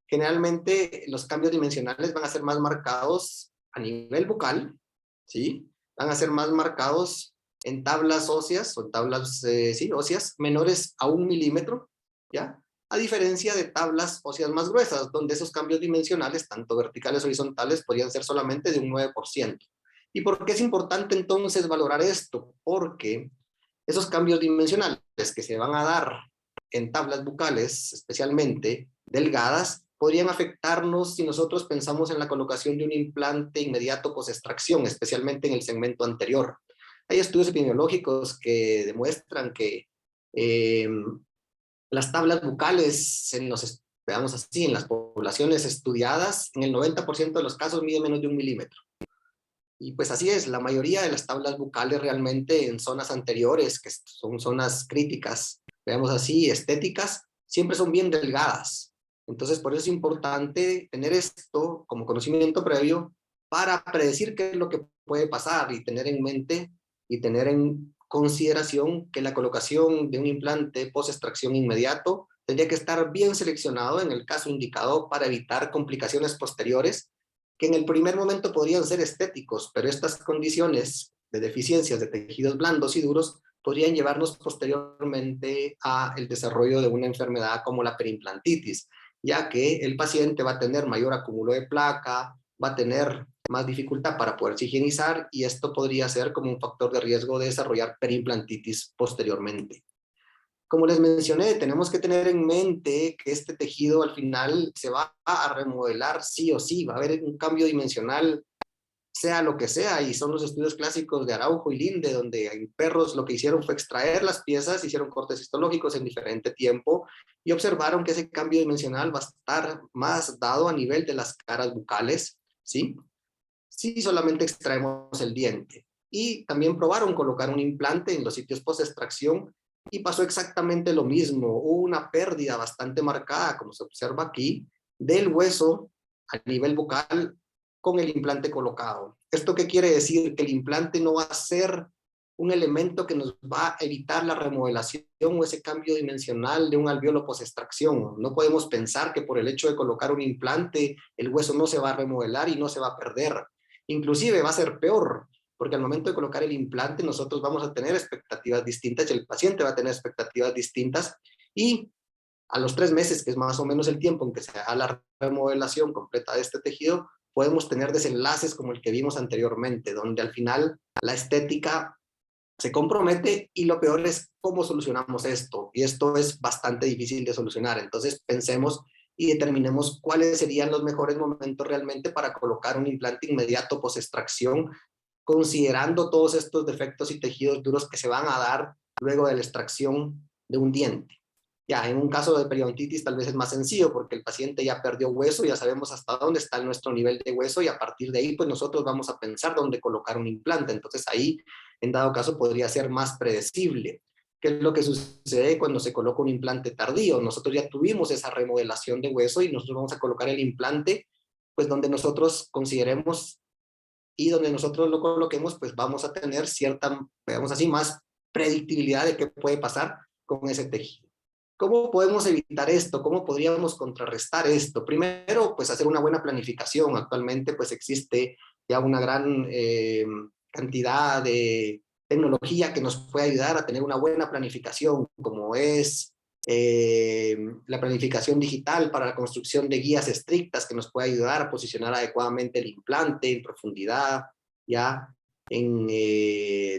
Generalmente los cambios dimensionales van a ser más marcados a nivel bucal, ¿sí? Van a ser más marcados en tablas óseas o tablas sí, óseas menores a 1 milímetro, ¿ya? A diferencia de tablas óseas más gruesas, donde esos cambios dimensionales, tanto verticales o horizontales, podrían ser solamente de un 9%. ¿Y por qué es importante entonces valorar esto? Porque esos cambios dimensionales que se van a dar en tablas bucales, especialmente delgadas, podrían afectarnos si nosotros pensamos en la colocación de un implante inmediato post-extracción, especialmente en el segmento anterior. Hay estudios epidemiológicos que demuestran que las tablas bucales, veamos así, en las poblaciones estudiadas, en el 90% de los casos miden menos de 1 milímetro. Y pues así es, la mayoría de las tablas bucales realmente en zonas anteriores, que son zonas críticas, veamos así, estéticas, siempre son bien delgadas. Entonces, por eso es importante tener esto como conocimiento previo para predecir qué es lo que puede pasar y tener en mente y tener en consideración que la colocación de un implante post-extracción inmediato tendría que estar bien seleccionado en el caso indicado para evitar complicaciones posteriores que en el primer momento podrían ser estéticos, pero estas condiciones de deficiencias de tejidos blandos y duros podrían llevarnos posteriormente al desarrollo de una enfermedad como la periimplantitis, ya que el paciente va a tener mayor acúmulo de placa, va a tener más dificultad para poderse higienizar y esto podría ser como un factor de riesgo de desarrollar periimplantitis posteriormente. Como les mencioné, tenemos que tener en mente que este tejido al final se va a remodelar sí o sí, va a haber un cambio dimensional, sea lo que sea, y son los estudios clásicos de Araujo y Linde, donde en perros lo que hicieron fue extraer las piezas, hicieron cortes histológicos en diferente tiempo y observaron que ese cambio dimensional va a estar más dado a nivel de las caras bucales, ¿sí? Si solamente extraemos el diente. Y también probaron colocar un implante en los sitios post-extracción y pasó exactamente lo mismo. Hubo una pérdida bastante marcada, como se observa aquí, del hueso a nivel bucal con el implante colocado. ¿Esto qué quiere decir? Que el implante no va a ser un elemento que nos va a evitar la remodelación o ese cambio dimensional de un alveolo post-extracción. No podemos pensar que por el hecho de colocar un implante el hueso no se va a remodelar y no se va a perder. Inclusive va a ser peor, porque al momento de colocar el implante nosotros vamos a tener expectativas distintas y el paciente va a tener expectativas distintas y a los 3 meses, que es más o menos el tiempo en que se haga la remodelación completa de este tejido, podemos tener desenlaces como el que vimos anteriormente, donde al final la estética se compromete y lo peor es cómo solucionamos esto. Y esto es bastante difícil de solucionar. Entonces pensemos y determinemos cuáles serían los mejores momentos realmente para colocar un implante inmediato post-extracción, considerando todos estos defectos y tejidos duros que se van a dar luego de la extracción de un diente. Ya, en un caso de periodontitis tal vez es más sencillo porque el paciente ya perdió hueso, ya sabemos hasta dónde está nuestro nivel de hueso y a partir de ahí pues nosotros vamos a pensar dónde colocar un implante. Entonces ahí en dado caso podría ser más predecible. ¿Qué es lo que sucede cuando se coloca un implante tardío? Nosotros ya tuvimos esa remodelación de hueso y nosotros vamos a colocar el implante pues donde nosotros consideremos y donde nosotros lo coloquemos pues vamos a tener cierta, digamos así, más predictibilidad de qué puede pasar con ese tejido. ¿Cómo podemos evitar esto? ¿Cómo podríamos contrarrestar esto? Primero, pues hacer una buena planificación. Actualmente, pues existe ya una gran cantidad de tecnología que nos puede ayudar a tener una buena planificación, como es la planificación digital para la construcción de guías estrictas que nos puede ayudar a posicionar adecuadamente el implante en profundidad, ya en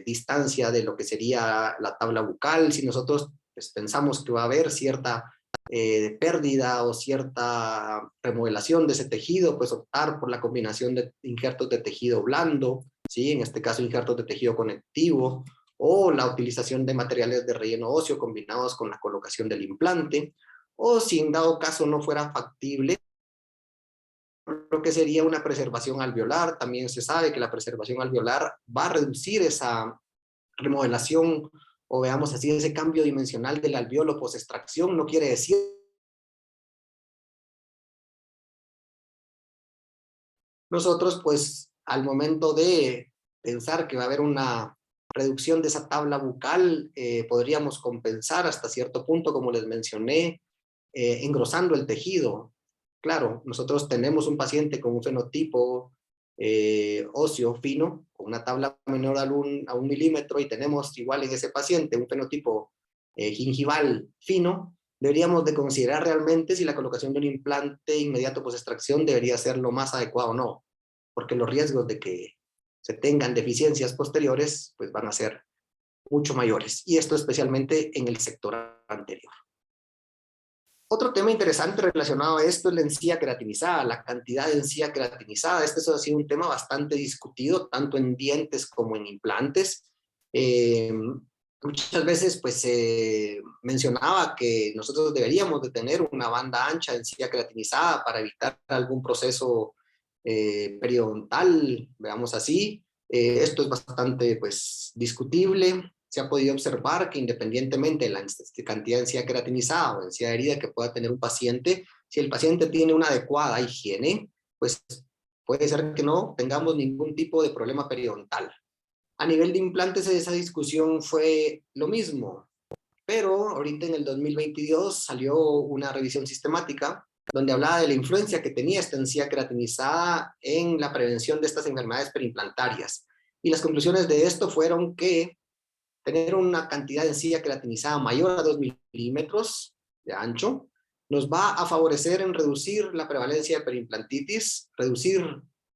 distancia de lo que sería la tabla bucal. Si nosotros pues pensamos que va a haber cierta pérdida o cierta remodelación de ese tejido, pues optar por la combinación de injertos de tejido blando, ¿sí? En este caso injertos de tejido conectivo, o la utilización de materiales de relleno óseo combinados con la colocación del implante, o si en dado caso no fuera factible, lo que sería una preservación alveolar. También se sabe que la preservación alveolar va a reducir esa remodelación o veamos así ese cambio dimensional del alveolo post-extracción. No quiere decir nosotros pues al momento de pensar que va a haber una reducción de esa tabla bucal, podríamos compensar hasta cierto punto, como les mencioné, engrosando el tejido. Claro, nosotros tenemos un paciente con un fenotipo óseo fino, con una tabla menor a 1 milímetro, y tenemos igual en ese paciente un fenotipo gingival fino. Deberíamos de considerar realmente si la colocación de un implante inmediato post-extracción debería ser lo más adecuado o no, porque los riesgos de que se tengan deficiencias posteriores pues van a ser mucho mayores, y esto especialmente en el sector anterior. Otro tema interesante relacionado a esto es la encía queratinizada, la cantidad de encía queratinizada. Este ha sido un tema bastante discutido, tanto en dientes como en implantes. Muchas veces pues se mencionaba que nosotros deberíamos de tener una banda ancha de encía queratinizada para evitar algún proceso periodontal, veamos así. Esto es bastante pues discutible. Se ha podido observar que independientemente de la cantidad de encía queratinizada o encía herida que pueda tener un paciente, si el paciente tiene una adecuada higiene, pues puede ser que no tengamos ningún tipo de problema periodontal. A nivel de implantes, esa discusión fue lo mismo, pero ahorita en el 2022 salió una revisión sistemática donde hablaba de la influencia que tenía esta encía queratinizada en la prevención de estas enfermedades perimplantarias. Y las conclusiones de esto fueron que tener una cantidad de encía queratinizada mayor a 2 milímetros de ancho nos va a favorecer en reducir la prevalencia de perimplantitis, reducir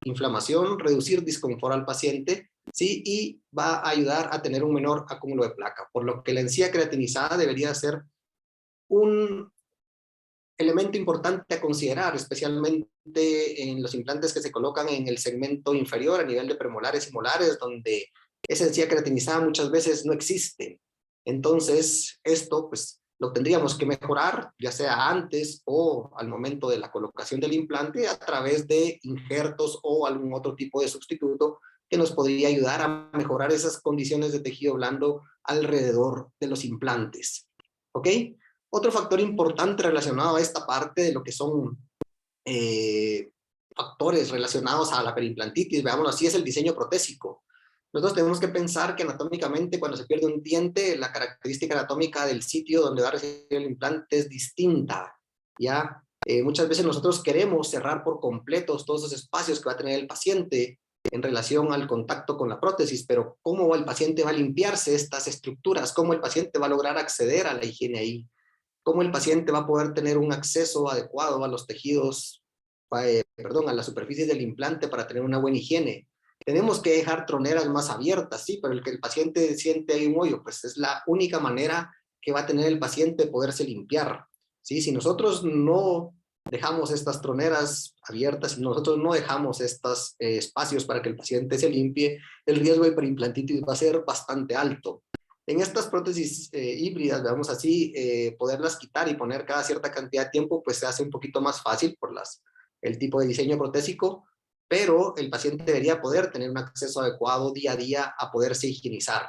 inflamación, reducir disconfort al paciente, ¿sí? Y va a ayudar a tener un menor acúmulo de placa, por lo que la encía queratinizada debería ser un elemento importante a considerar, especialmente en los implantes que se colocan en el segmento inferior a nivel de premolares y molares, donde esa encía queratinizada muchas veces no existe. Entonces, esto pues lo tendríamos que mejorar, ya sea antes o al momento de la colocación del implante, a través de injertos o algún otro tipo de sustituto que nos podría ayudar a mejorar esas condiciones de tejido blando alrededor de los implantes. ¿Ok? Otro factor importante relacionado a esta parte de lo que son factores relacionados a la perimplantitis, veámoslo así, es el diseño protésico. Nosotros tenemos que pensar que anatómicamente cuando se pierde un diente, la característica anatómica del sitio donde va a recibir el implante es distinta, ¿ya? Muchas veces nosotros queremos cerrar por completos todos esos espacios que va a tener el paciente en relación al contacto con la prótesis, pero ¿cómo el paciente va a limpiarse estas estructuras? ¿Cómo el paciente va a lograr acceder a la higiene ahí? ¿Cómo el paciente va a poder tener un acceso adecuado a los tejidos, a las superficies del implante para tener una buena higiene? Tenemos que dejar troneras más abiertas, sí, pero el que el paciente siente ahí un hoyo, pues es la única manera que va a tener el paciente de poderse limpiar, ¿sí? Si nosotros no dejamos estas troneras abiertas, si nosotros no dejamos estos espacios para que el paciente se limpie, el riesgo de perimplantitis va a ser bastante alto. En estas prótesis híbridas, veamos así, poderlas quitar y poner cada cierta cantidad de tiempo, pues se hace un poquito más fácil por el tipo de diseño protésico, pero el paciente debería poder tener un acceso adecuado día a día a poderse higienizar.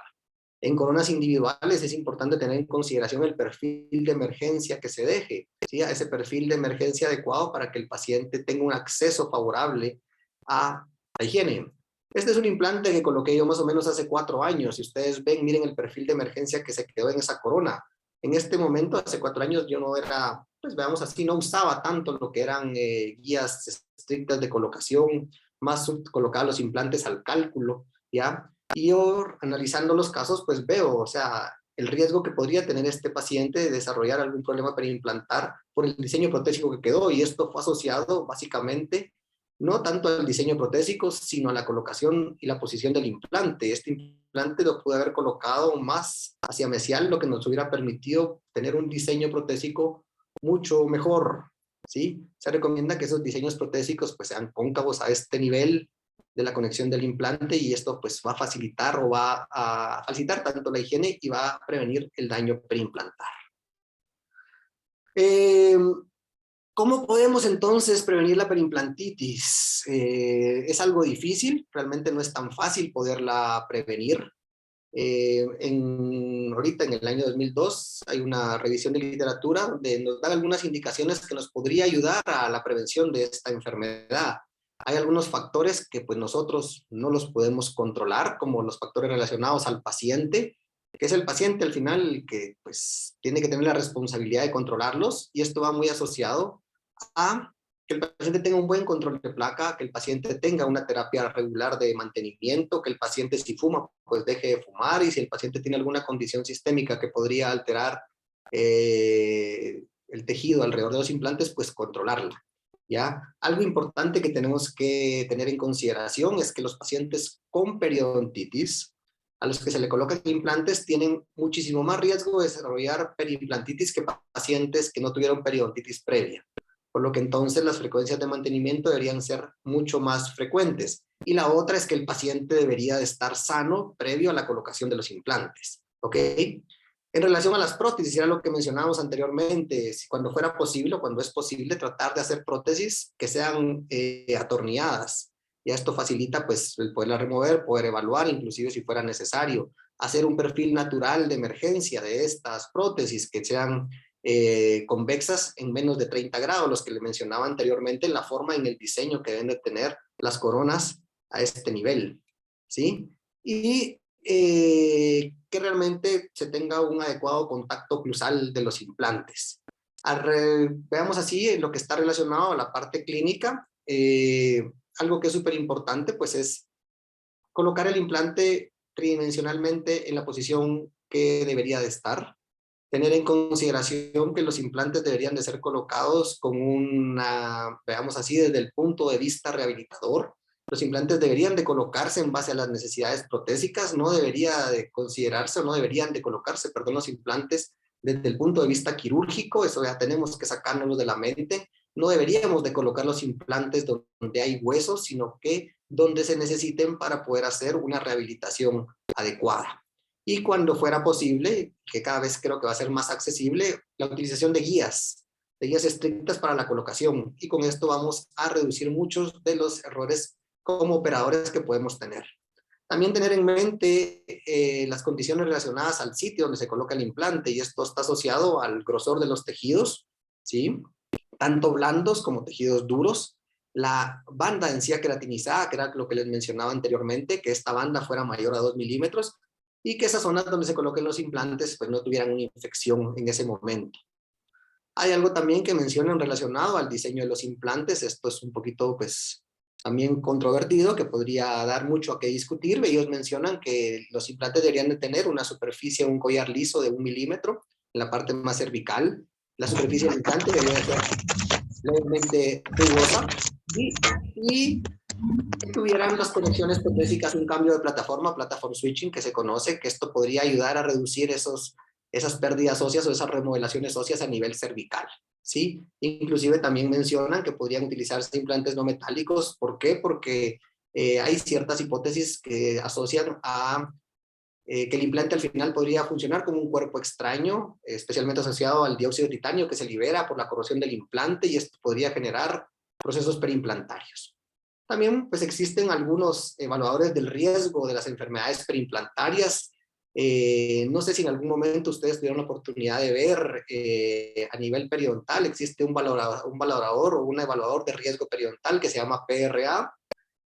En coronas individuales es importante tener en consideración el perfil de emergencia que se deje, ¿sí? A ese perfil de emergencia adecuado para que el paciente tenga un acceso favorable a la higiene. Este es un implante que coloqué yo más o menos hace 4 años. Si ustedes ven, miren el perfil de emergencia que se quedó en esa corona. En este momento, hace 4 años, yo no era, pues veamos así, no usaba tanto lo que eran guías estrictas de colocación, más colocaba los implantes al cálculo, ¿ya? Y yo, analizando los casos, pues veo, o sea, el riesgo que podría tener este paciente de desarrollar algún problema periimplantar por el diseño protésico que quedó, y esto fue asociado básicamente no tanto al diseño protésico, sino a la colocación y la posición del implante. Este implante lo pude haber colocado más hacia mesial, lo que nos hubiera permitido tener un diseño protésico mucho mejor, ¿sí? Se recomienda que esos diseños protésicos pues sean cóncavos a este nivel de la conexión del implante, y esto pues va a facilitar o va a facilitar tanto la higiene y va a prevenir el daño periimplantar. ¿Cómo podemos entonces prevenir la perimplantitis? Es algo difícil, realmente no es tan fácil poderla prevenir. Ahorita en el año 2002 hay una revisión de literatura donde nos dan algunas indicaciones que nos podría ayudar a la prevención de esta enfermedad. Hay algunos factores que pues nosotros no los podemos controlar, como los factores relacionados al paciente, que es el paciente al final el que pues tiene que tener la responsabilidad de controlarlos, y esto va muy asociado a que el paciente tenga un buen control de placa, que el paciente tenga una terapia regular de mantenimiento, que el paciente si fuma pues deje de fumar, y si el paciente tiene alguna condición sistémica que podría alterar el tejido alrededor de los implantes, pues controlarla. ¿Ya? Algo importante que tenemos que tener en consideración es que los pacientes con periodontitis, a los que se le colocan implantes, tienen muchísimo más riesgo de desarrollar periimplantitis que pacientes que no tuvieron periodontitis previa. Por lo que entonces las frecuencias de mantenimiento deberían ser mucho más frecuentes. Y la otra es que el paciente debería de estar sano previo a la colocación de los implantes. ¿Ok? En relación a las prótesis, era lo que mencionábamos anteriormente, si cuando fuera posible o cuando es posible, tratar de hacer prótesis que sean atornilladas. Y esto facilita pues el poderla remover, poder evaluar, inclusive si fuera necesario, hacer un perfil natural de emergencia de estas prótesis que sean convexas en menos de 30 grados, los que le mencionaba anteriormente, en la forma, en el diseño que deben de tener las coronas a este nivel, ¿sí? Y que realmente se tenga un adecuado contacto oclusal de los implantes. Veamos así lo que está relacionado a la parte clínica. Algo que es súper importante pues es colocar el implante tridimensionalmente en la posición que debería de estar. Tener en consideración que los implantes deberían de ser colocados con una, veamos así, desde el punto de vista rehabilitador. Los implantes deberían de colocarse en base a las necesidades protésicas, no debería de considerarse o no deberían de colocarse, perdón, los implantes desde el punto de vista quirúrgico, eso ya tenemos que sacárnoslo de la mente. No deberíamos de colocar los implantes donde hay huesos, sino que donde se necesiten para poder hacer una rehabilitación adecuada. Y cuando fuera posible, que cada vez creo que va a ser más accesible, la utilización de guías estrictas para la colocación. Y con esto vamos a reducir muchos de los errores como operadores que podemos tener. También tener en mente las condiciones relacionadas al sitio donde se coloca el implante, y esto está asociado al grosor de los tejidos, ¿sí? Tanto blandos como tejidos duros. La banda en sí queratinizada, que era lo que les mencionaba anteriormente, que esta banda fuera mayor a 2 milímetros, y que esas zonas donde se coloquen los implantes pues no tuvieran una infección en ese momento. Hay algo también que mencionan relacionado al diseño de los implantes. Esto es un poquito pues también controvertido, que podría dar mucho a qué discutir. Ellos mencionan que los implantes deberían de tener una superficie, un collar liso de 1 milímetro en la parte más cervical. La superficie del implante debería de ser levemente rugosa y que tuvieran las conexiones protésicas un cambio de plataforma, platform switching, que se conoce, que esto podría ayudar a reducir esas pérdidas óseas o esas remodelaciones óseas a nivel cervical, ¿sí? Inclusive también mencionan que podrían utilizarse implantes no metálicos. ¿Por qué? Porque hay ciertas hipótesis que asocian a que el implante al final podría funcionar como un cuerpo extraño, especialmente asociado al dióxido de titanio que se libera por la corrosión del implante, y esto podría generar procesos perimplantarios. También pues existen algunos evaluadores del riesgo de las enfermedades perimplantarias. No sé si en algún momento ustedes tuvieron la oportunidad de ver a nivel periodontal, existe un valorador o un evaluador de riesgo periodontal que se llama PRA.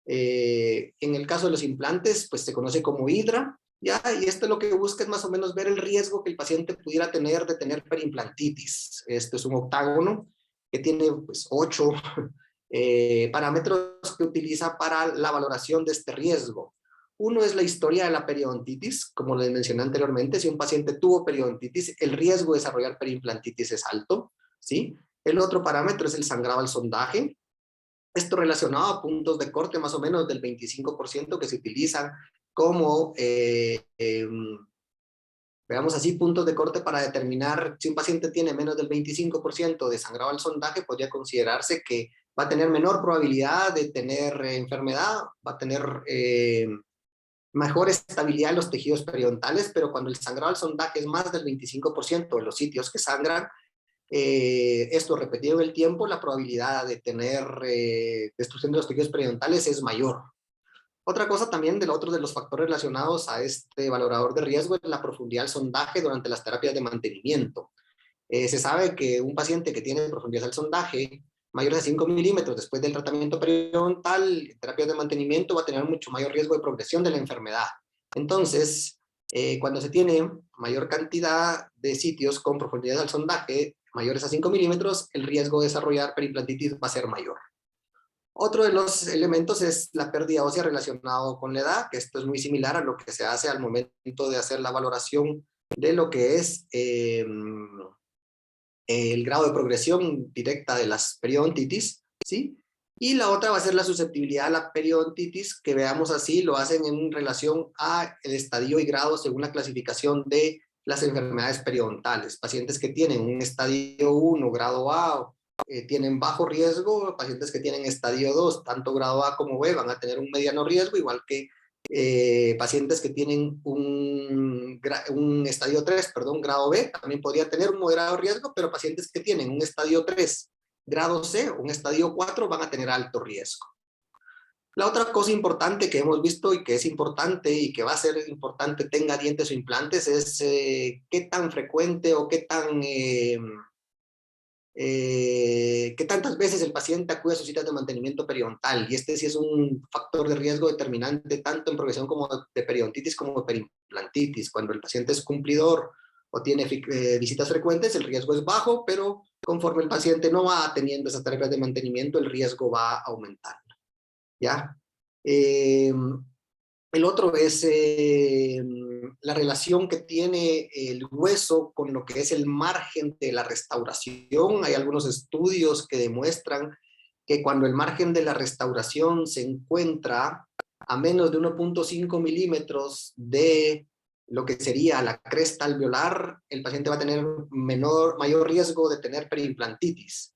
En el caso de los implantes, pues se conoce como HIDRA, ¿ya? Y esto lo que busca es más o menos ver el riesgo que el paciente pudiera tener de tener perimplantitis. Esto es un octágono que tiene pues 8 parámetros que utiliza para la valoración de este riesgo. Uno es la historia de la periodontitis. Como les mencioné anteriormente, si un paciente tuvo periodontitis, el riesgo de desarrollar perimplantitis es alto, ¿sí? El otro parámetro es el sangrado al sondaje. Esto relacionado a puntos de corte más o menos del 25% que se utilizan como, veamos así, puntos de corte para determinar si un paciente tiene menos del 25% de sangrado al sondaje. Podría considerarse que va a tener menor probabilidad de tener enfermedad, va a tener mejor estabilidad en los tejidos periodontales, pero cuando el sangrado al sondaje es más del 25% de los sitios que sangran, esto repetido en el tiempo, la probabilidad de tener destrucción de los tejidos periodontales es mayor. Otra cosa también otro de los factores relacionados a este valorador de riesgo es la profundidad del sondaje durante las terapias de mantenimiento. Se sabe que un paciente que tiene profundidad del sondaje mayores de 5 milímetros después del tratamiento periodontal, terapias de mantenimiento, va a tener mucho mayor riesgo de progresión de la enfermedad. Entonces, cuando se tiene mayor cantidad de sitios con profundidad del sondaje mayores a 5 milímetros, el riesgo de desarrollar perimplantitis va a ser mayor. Otro de los elementos es la pérdida ósea relacionado con la edad, que esto es muy similar a lo que se hace al momento de hacer la valoración de lo que es el grado de progresión directa de las periodontitis, ¿sí? Y la otra va a ser la susceptibilidad a la periodontitis, que veamos así, lo hacen en relación a el estadio y grado según la clasificación de las enfermedades periodontales. Pacientes que tienen un estadio 1, grado A, tienen bajo riesgo. Pacientes que tienen estadio 2, tanto grado A como B, van a tener un mediano riesgo, igual que pacientes que tienen un estadio 3, perdón, grado B, también podría tener un moderado riesgo, pero pacientes que tienen un estadio 3, grado C, un estadio 4, van a tener alto riesgo. La otra cosa importante que hemos visto y que es importante y que va a ser importante tenga dientes o implantes es qué tan frecuente o qué tantas veces el paciente acude a sus citas de mantenimiento periodontal, y este sí es un factor de riesgo determinante tanto en progresión como de periodontitis como de perimplantitis. Cuando el paciente es cumplidor o tiene visitas frecuentes, el riesgo es bajo, pero conforme el paciente no va teniendo esas tareas de mantenimiento, el riesgo va aumentando, ¿ya? El otro es la relación que tiene el hueso con lo que es el margen de la restauración. Hay algunos estudios que demuestran que cuando el margen de la restauración se encuentra a menos de 1.5 milímetros de lo que sería la cresta alveolar, el paciente va a tener mayor riesgo de tener periimplantitis.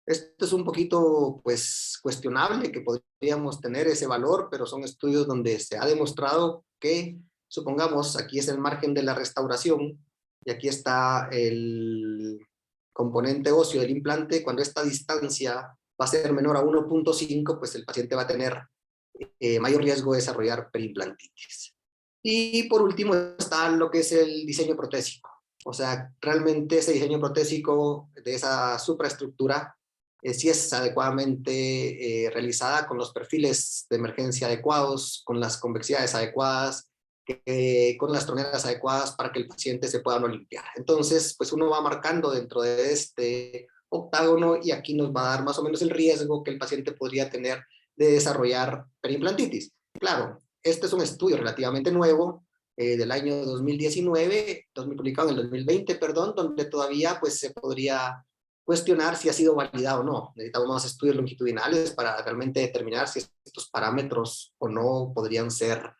Esto es un poquito, pues, cuestionable, que podríamos tener ese valor, pero son estudios donde se ha demostrado que, supongamos, aquí es el margen de la restauración, y aquí está el componente óseo del implante. Cuando esta distancia va a ser menor a 1.5, pues el paciente va a tener mayor riesgo de desarrollar periimplantitis. Y por último está lo que es el diseño protésico. O sea, realmente ese diseño protésico de esa supraestructura, si es adecuadamente realizada con los perfiles de emergencia adecuados, con las convexidades adecuadas, con las troneras adecuadas para que el paciente se pueda no limpiar. Entonces, pues uno va marcando dentro de este octágono y aquí nos va a dar más o menos el riesgo que el paciente podría tener de desarrollar periimplantitis. Claro, este es un estudio relativamente nuevo, del año 2019, publicado en el 2020, perdón, donde todavía pues se podría cuestionar si ha sido validado o no. Necesitamos más estudios longitudinales para realmente determinar si estos parámetros o no podrían ser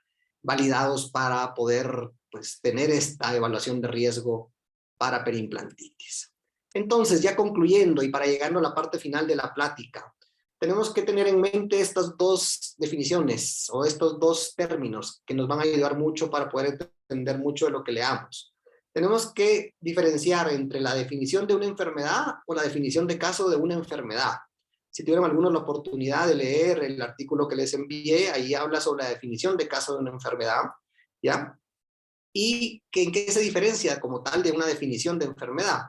validados para poder, pues, tener esta evaluación de riesgo para periimplantitis. Entonces, ya concluyendo y para llegando a la parte final de la plática, tenemos que tener en mente estas dos definiciones o estos dos términos que nos van a ayudar mucho para poder entender mucho de lo que leamos. Tenemos que diferenciar entre la definición de una enfermedad o la definición de caso de una enfermedad. Si tuvieron algunos la oportunidad de leer el artículo que les envié, ahí habla sobre la definición de caso de una enfermedad, ¿ya? Y en qué se diferencia como tal de una definición de enfermedad.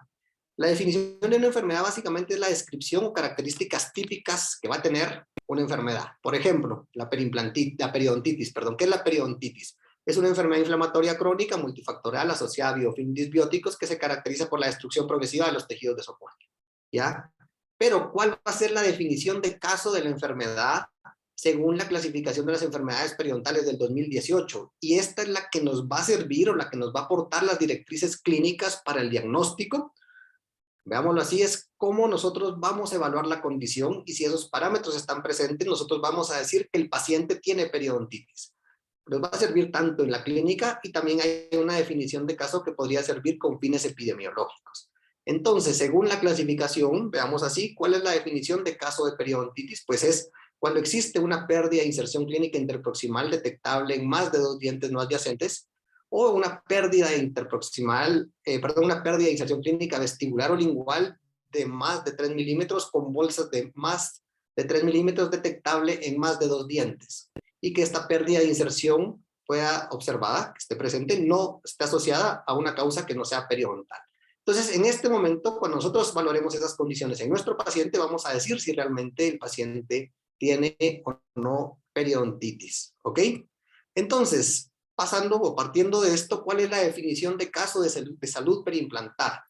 La definición de una enfermedad básicamente es la descripción o características típicas que va a tener una enfermedad. Por ejemplo, la periodontitis, perdón. ¿Qué es la periodontitis? Es una enfermedad inflamatoria crónica multifactorial asociada a biofilm disbióticos que se caracteriza por la destrucción progresiva de los tejidos de soporte, ¿ya? Pero, ¿cuál va a ser la definición de caso de la enfermedad según la clasificación de las enfermedades periodontales del 2018? Y esta es la que nos va a servir o la que nos va a aportar las directrices clínicas para el diagnóstico. Veámoslo así, es cómo nosotros vamos a evaluar la condición y si esos parámetros están presentes, nosotros vamos a decir que el paciente tiene periodontitis. Nos va a servir tanto en la clínica y también hay una definición de caso que podría servir con fines epidemiológicos. Entonces, según la clasificación, veamos así, ¿cuál es la definición de caso de periodontitis? Pues es cuando existe una pérdida de inserción clínica interproximal detectable en más de 2 dientes no adyacentes, o una pérdida interproximal, una pérdida de inserción clínica vestibular o lingual de más de 3 milímetros con bolsas de más de 3 milímetros detectable en más de 2 dientes. Y que esta pérdida de inserción pueda observada, que esté presente, no esté asociada a una causa que no sea periodontal. Entonces, en este momento, cuando nosotros valoremos esas condiciones en nuestro paciente, vamos a decir si realmente el paciente tiene o no periodontitis, ¿ok? Entonces, pasando o partiendo de esto, ¿cuál es la definición de caso de salud periimplantar?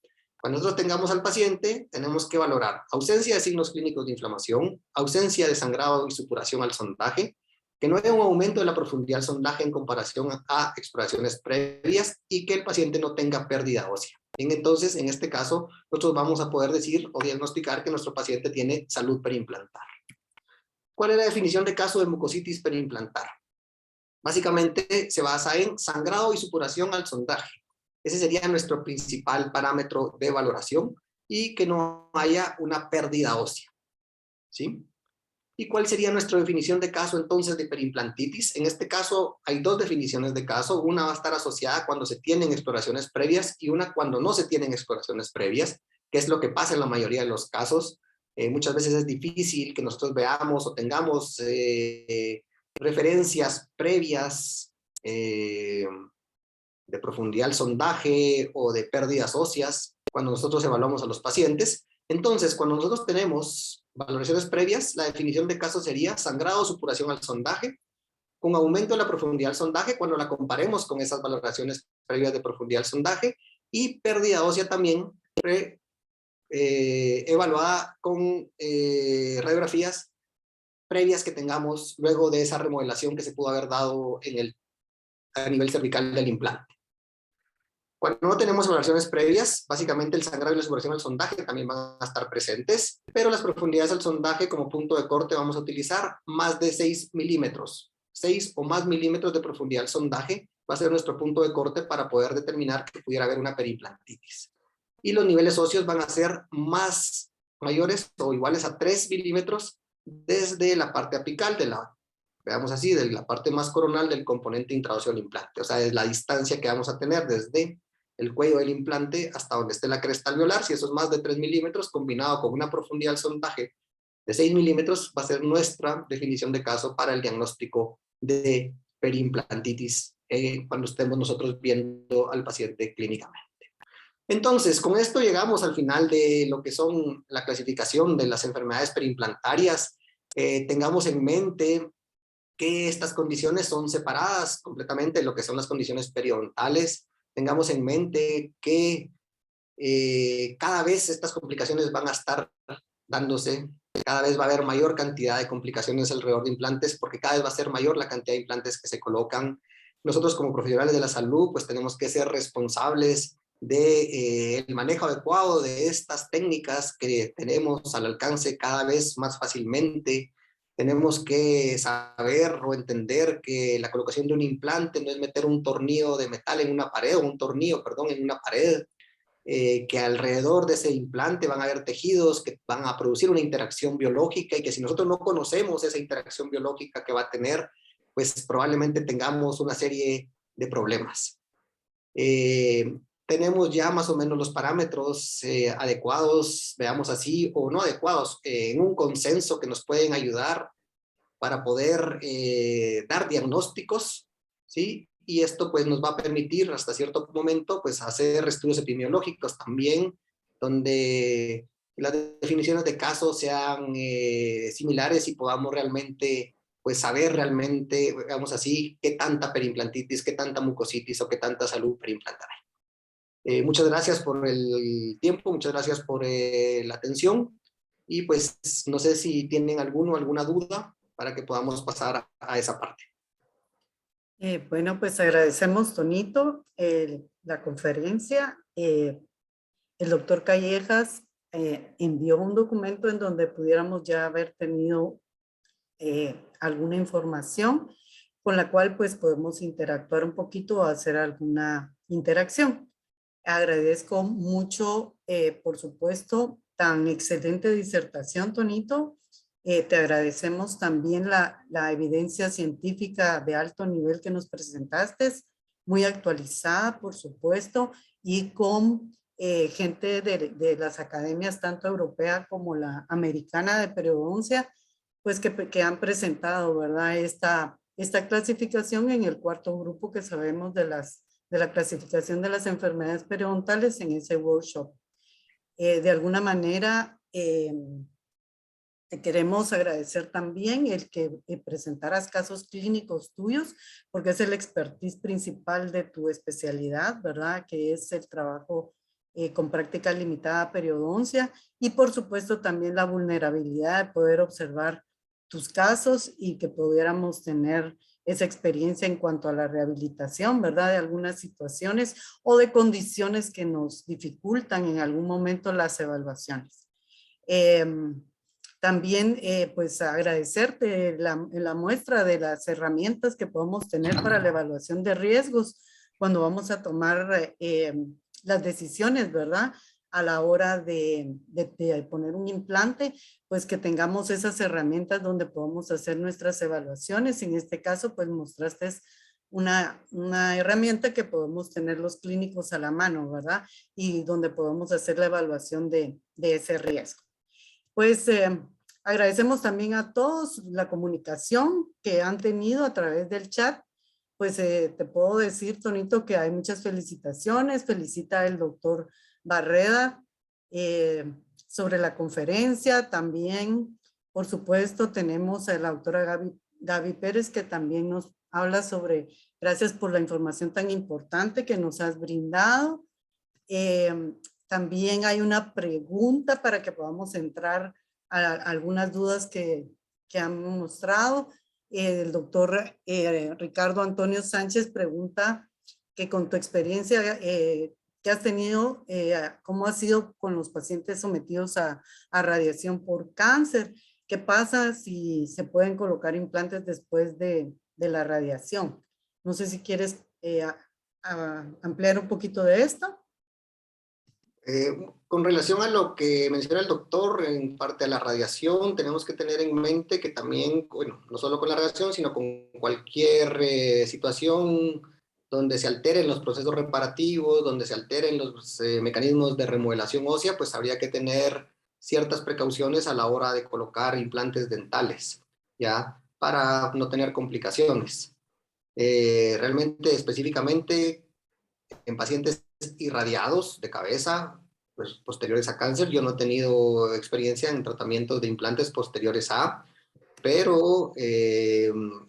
Cuando nosotros tengamos al paciente, tenemos que valorar ausencia de signos clínicos de inflamación, ausencia de sangrado y supuración al sondaje, que no haya un aumento de la profundidad del sondaje en comparación a exploraciones previas y que el paciente no tenga pérdida ósea. Bien, entonces, en este caso, nosotros vamos a poder decir o diagnosticar que nuestro paciente tiene salud periimplantar. ¿Cuál es la definición de caso de mucositis periimplantar? Básicamente se basa en sangrado y supuración al sondaje. Ese sería nuestro principal parámetro de valoración y que no haya una pérdida ósea, ¿sí? ¿Y cuál sería nuestra definición de caso entonces de periimplantitis? En este caso hay 2 definiciones de caso. Una va a estar asociada cuando se tienen exploraciones previas y una cuando no se tienen exploraciones previas, que es lo que pasa en la mayoría de los casos. Muchas veces es difícil que nosotros veamos o tengamos referencias previas de profundidad del sondaje o de pérdidas óseas cuando nosotros evaluamos a los pacientes. Entonces, cuando nosotros tenemos valoraciones previas, la definición de caso sería sangrado o supuración al sondaje, con aumento de la profundidad del sondaje cuando la comparemos con esas valoraciones previas de profundidad del sondaje, y pérdida ósea también evaluada con radiografías previas que tengamos luego de esa remodelación que se pudo haber dado a nivel cervical del implante. Cuando no tenemos evaluaciones previas, básicamente el sangrado y la supuración al sondaje también van a estar presentes, pero las profundidades al sondaje como punto de corte vamos a utilizar más de 6 milímetros. 6 o más milímetros de profundidad al sondaje va a ser nuestro punto de corte para poder determinar que pudiera haber una periimplantitis. Y los niveles óseos van a ser mayores o iguales a 3 milímetros desde la parte apical veamos así, de la parte más coronal del componente intraóseo del implante. O sea, es la distancia que vamos a tener desde el cuello del implante hasta donde esté la cresta alveolar. Si eso es más de 3 milímetros, combinado con una profundidad del sondaje de 6 milímetros, va a ser nuestra definición de caso para el diagnóstico de periimplantitis cuando estemos nosotros viendo al paciente clínicamente. Entonces, con esto llegamos al final de lo que son la clasificación de las enfermedades periimplantarias. Tengamos en mente que estas condiciones son separadas completamente de lo que son las condiciones periodontales. Tengamos en mente que cada vez estas complicaciones van a estar dándose, cada vez va a haber mayor cantidad de complicaciones alrededor de implantes, porque cada vez va a ser mayor la cantidad de implantes que se colocan. Nosotros como profesionales de la salud, pues tenemos que ser responsables del manejo adecuado de estas técnicas que tenemos al alcance cada vez más fácilmente. Tenemos que saber o entender que la colocación de un implante no es meter un tornillo de metal en una pared, o un tornillo, perdón, en una pared, que alrededor de ese implante van a haber tejidos que van a producir una interacción biológica y que si nosotros no conocemos esa interacción biológica que va a tener, pues probablemente tengamos una serie de problemas. Tenemos ya más o menos los parámetros adecuados, veamos así, o no adecuados, en un consenso que nos pueden ayudar para poder dar diagnósticos, ¿sí? Y esto pues nos va a permitir hasta cierto momento pues hacer estudios epidemiológicos también, donde las definiciones de casos sean similares y podamos realmente pues saber realmente, digamos así, qué tanta periimplantitis, qué tanta mucositis o qué tanta salud periimplantar hay. Muchas gracias por el tiempo, muchas gracias por la atención y pues no sé si tienen alguna duda para que podamos pasar a esa parte. Bueno, pues agradecemos, Tonito, la conferencia. El doctor Callejas envió un documento en donde pudiéramos ya haber tenido alguna información con la cual pues podemos interactuar un poquito o hacer alguna interacción. Agradezco mucho, por supuesto, tan excelente disertación, Tonito. Te agradecemos también la evidencia científica de alto nivel que nos presentaste, muy actualizada, por supuesto, y con gente de las academias, tanto europea como la americana de periodoncia, pues que han presentado, ¿verdad? Esta clasificación en el cuarto grupo que sabemos de la clasificación de las enfermedades periodontales en ese workshop. De alguna manera, te queremos agradecer también el que presentaras casos clínicos tuyos, porque es el expertise principal de tu especialidad, ¿verdad? Que es el trabajo con práctica limitada a periodoncia y por supuesto también la vulnerabilidad de poder observar tus casos y que pudiéramos tener esa experiencia en cuanto a la rehabilitación, ¿verdad? De algunas situaciones o de condiciones que nos dificultan en algún momento las evaluaciones. También, pues, agradecerte la muestra de las herramientas que podemos tener para la evaluación de riesgos cuando vamos a tomar las decisiones, ¿verdad? A la hora de poner un implante, pues que tengamos esas herramientas donde podamos hacer nuestras evaluaciones. En este caso, pues mostraste una herramienta que podemos tener los clínicos a la mano, ¿verdad? Y donde podemos hacer la evaluación de ese riesgo. Pues agradecemos también a todos la comunicación que han tenido a través del chat. Pues te puedo decir, Tonito, que hay muchas felicitaciones. Felicita el doctor Barreda sobre la conferencia. También, por supuesto, tenemos a la doctora Gaby Pérez, que también nos habla sobre, gracias por la información tan importante que nos has brindado. También hay una pregunta para que podamos entrar a algunas dudas que han mostrado. El doctor Ricardo Antonio Sánchez pregunta que con tu experiencia que has tenido, ¿cómo ha sido con los pacientes sometidos a radiación por cáncer? ¿Qué pasa si se pueden colocar implantes después de la radiación? No sé si quieres ampliar un poquito de esto. Con relación a lo que menciona el doctor en parte de la radiación, tenemos que tener en mente que también, bueno, no solo con la radiación, sino con cualquier situación donde se alteren los procesos reparativos, donde se alteren los mecanismos de remodelación ósea, pues habría que tener ciertas precauciones a la hora de colocar implantes dentales, ¿ya? Para no tener complicaciones. Realmente, específicamente, en pacientes irradiados de cabeza, pues, posteriores a cáncer, yo no he tenido experiencia en tratamientos de implantes posteriores a, pero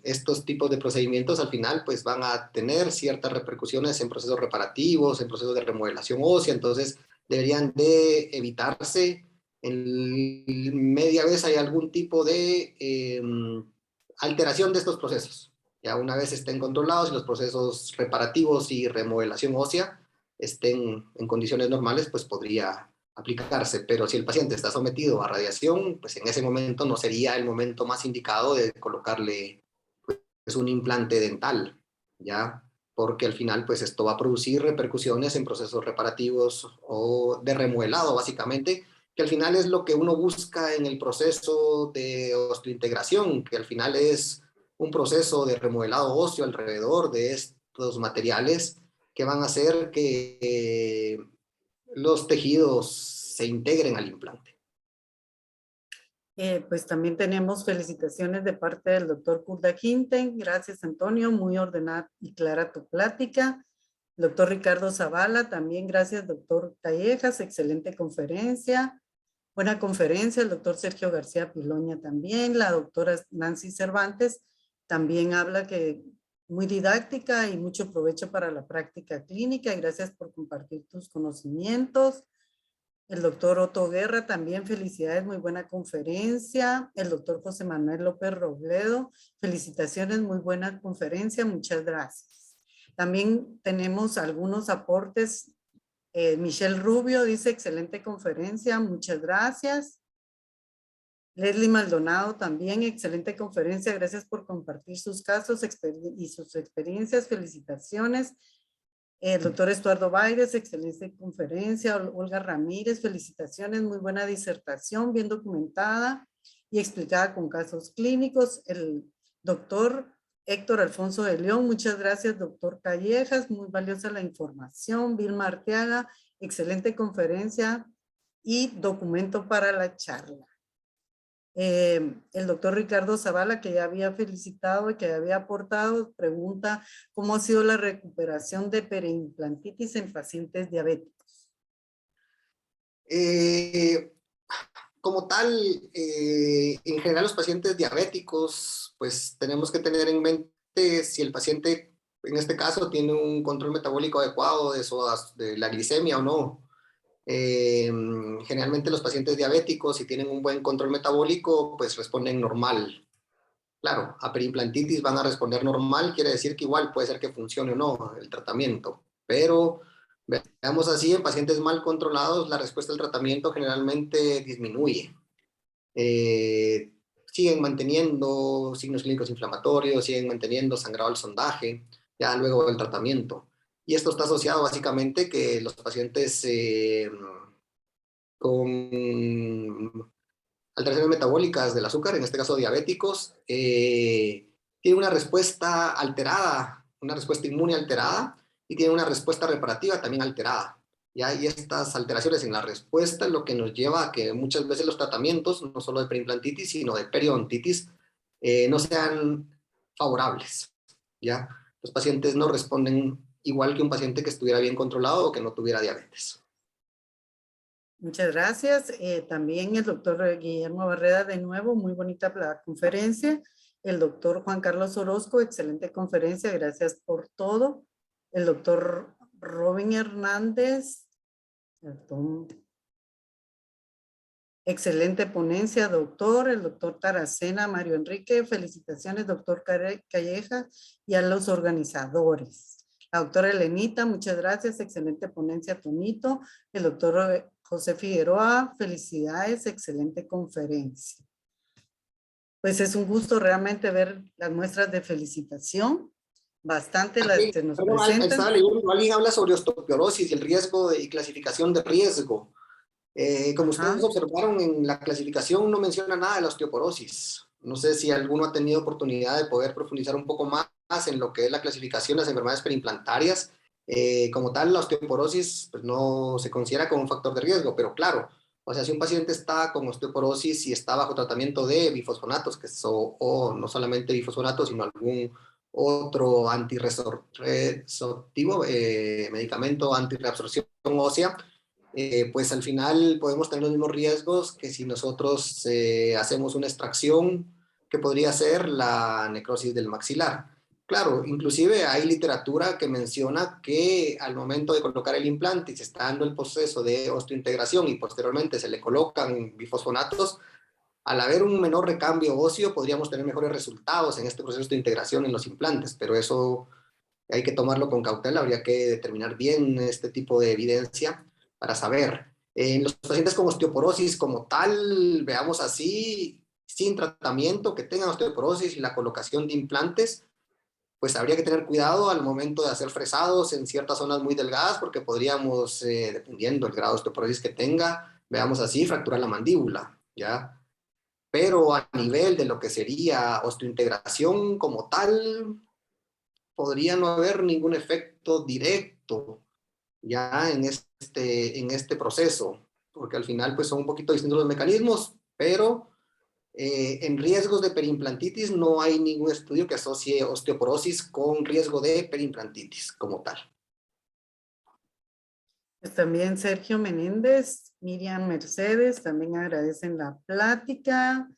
estos tipos de procedimientos al final pues van a tener ciertas repercusiones en procesos reparativos, en procesos de remodelación ósea, entonces deberían de evitarse. En media vez hay algún tipo de alteración de estos procesos. Ya una vez estén controlados y los procesos reparativos y remodelación ósea estén en condiciones normales, pues podría aplicarse, pero si el paciente está sometido a radiación, pues en ese momento no sería el momento más indicado de colocarle pues, un implante dental, ¿ya? Porque al final pues esto va a producir repercusiones en procesos reparativos o de remodelado básicamente, que al final es lo que uno busca en el proceso de osteointegración, que al final es un proceso de remodelado óseo alrededor de estos materiales que van a hacer que los tejidos se integren al implante. Pues también tenemos felicitaciones de parte del doctor Kurda Quinten. Gracias, Antonio. Muy ordenada y clara tu plática. Doctor Ricardo Zavala, también gracias, doctor Callejas. Excelente conferencia. Buena conferencia. El doctor Sergio García Piloña también. La doctora Nancy Cervantes también habla que muy didáctica y mucho provecho para la práctica clínica. Y gracias por compartir tus conocimientos. El doctor Otto Guerra, también felicidades, muy buena conferencia. El doctor José Manuel López Robledo, felicitaciones, muy buena conferencia, muchas gracias. También tenemos algunos aportes. Michelle Rubio dice, excelente conferencia, muchas gracias. Leslie Maldonado también, excelente conferencia, gracias por compartir sus casos y sus experiencias, felicitaciones. El doctor Estuardo Baires, excelente conferencia. Olga Ramírez, felicitaciones, muy buena disertación, bien documentada y explicada con casos clínicos. El doctor Héctor Alfonso de León, muchas gracias, doctor Callejas, muy valiosa la información. Vilma Arteaga, excelente conferencia y documento para la charla. El doctor Ricardo Zavala, que ya había felicitado y que había aportado, pregunta cómo ha sido la recuperación de periimplantitis en pacientes diabéticos. Como tal, en general los pacientes diabéticos, pues tenemos que tener en mente si el paciente, en este caso, tiene un control metabólico adecuado de la glicemia o no. Generalmente los pacientes diabéticos, si tienen un buen control metabólico, pues responden normal. Claro, a periimplantitis van a responder normal, quiere decir que igual puede ser que funcione o no el tratamiento, pero veamos así, en pacientes mal controlados, la respuesta al tratamiento generalmente disminuye. Siguen manteniendo signos clínicos inflamatorios, siguen manteniendo sangrado al sondaje, ya luego del tratamiento. Y esto está asociado básicamente que los pacientes con alteraciones metabólicas del azúcar, en este caso diabéticos, tienen una respuesta alterada, una respuesta inmune alterada y tienen una respuesta reparativa también alterada. ¿Ya? Y estas alteraciones en la respuesta es lo que nos lleva a que muchas veces los tratamientos, no solo de periimplantitis, sino de periodontitis, no sean favorables. ¿Ya? Los pacientes no responden igual que un paciente que estuviera bien controlado o que no tuviera diabetes. Muchas gracias. También el doctor Guillermo Barreda, de nuevo, muy bonita la conferencia. El doctor Juan Carlos Orozco, excelente conferencia, gracias por todo. El doctor Robin Hernández, Excelente ponencia, doctor. El doctor Taracena, Mario Enrique. Felicitaciones, doctor Calleja, y a los organizadores. La doctora Elenita, muchas gracias. Excelente ponencia, Tonito. El doctor José Figueroa, felicidades. Excelente conferencia. Pues es un gusto realmente ver las muestras de felicitación. Bastante las que nos presentan. Estaba leyendo, alguien habla sobre osteoporosis y el riesgo y clasificación de riesgo. Como ustedes observaron en la clasificación no menciona nada de la osteoporosis. No sé si alguno ha tenido oportunidad de poder profundizar un poco más en lo que es la clasificación de las enfermedades perimplantarias. Como tal, la osteoporosis pues, no se considera como un factor de riesgo, pero claro, o sea, si un paciente está con osteoporosis y está bajo tratamiento de bifosfonatos, o no solamente bifosfonatos, sino algún otro antirresortivo, medicamento antirreabsorción ósea, pues al final podemos tener los mismos riesgos que si nosotros hacemos una extracción que podría ser la necrosis del maxilar. Claro, inclusive hay literatura que menciona que al momento de colocar el implante y se está dando el proceso de osteointegración y posteriormente se le colocan bifosfonatos, al haber un menor recambio óseo podríamos tener mejores resultados en este proceso de integración en los implantes, pero eso hay que tomarlo con cautela, habría que determinar bien este tipo de evidencia para saber. En los pacientes con osteoporosis como tal, veamos así, sin tratamiento, que tengan osteoporosis y la colocación de implantes, pues habría que tener cuidado al momento de hacer fresados en ciertas zonas muy delgadas, porque podríamos, dependiendo del grado de osteoporosis que tenga, veamos así, fracturar la mandíbula, ¿ya? Pero a nivel de lo que sería osteointegración como tal, podría no haber ningún efecto directo ya en este proceso, porque al final pues son un poquito distintos los mecanismos, pero en riesgos de periimplantitis no hay ningún estudio que asocie osteoporosis con riesgo de periimplantitis como tal. Pues también Sergio Menéndez, Miriam Mercedes, también agradecen la plática.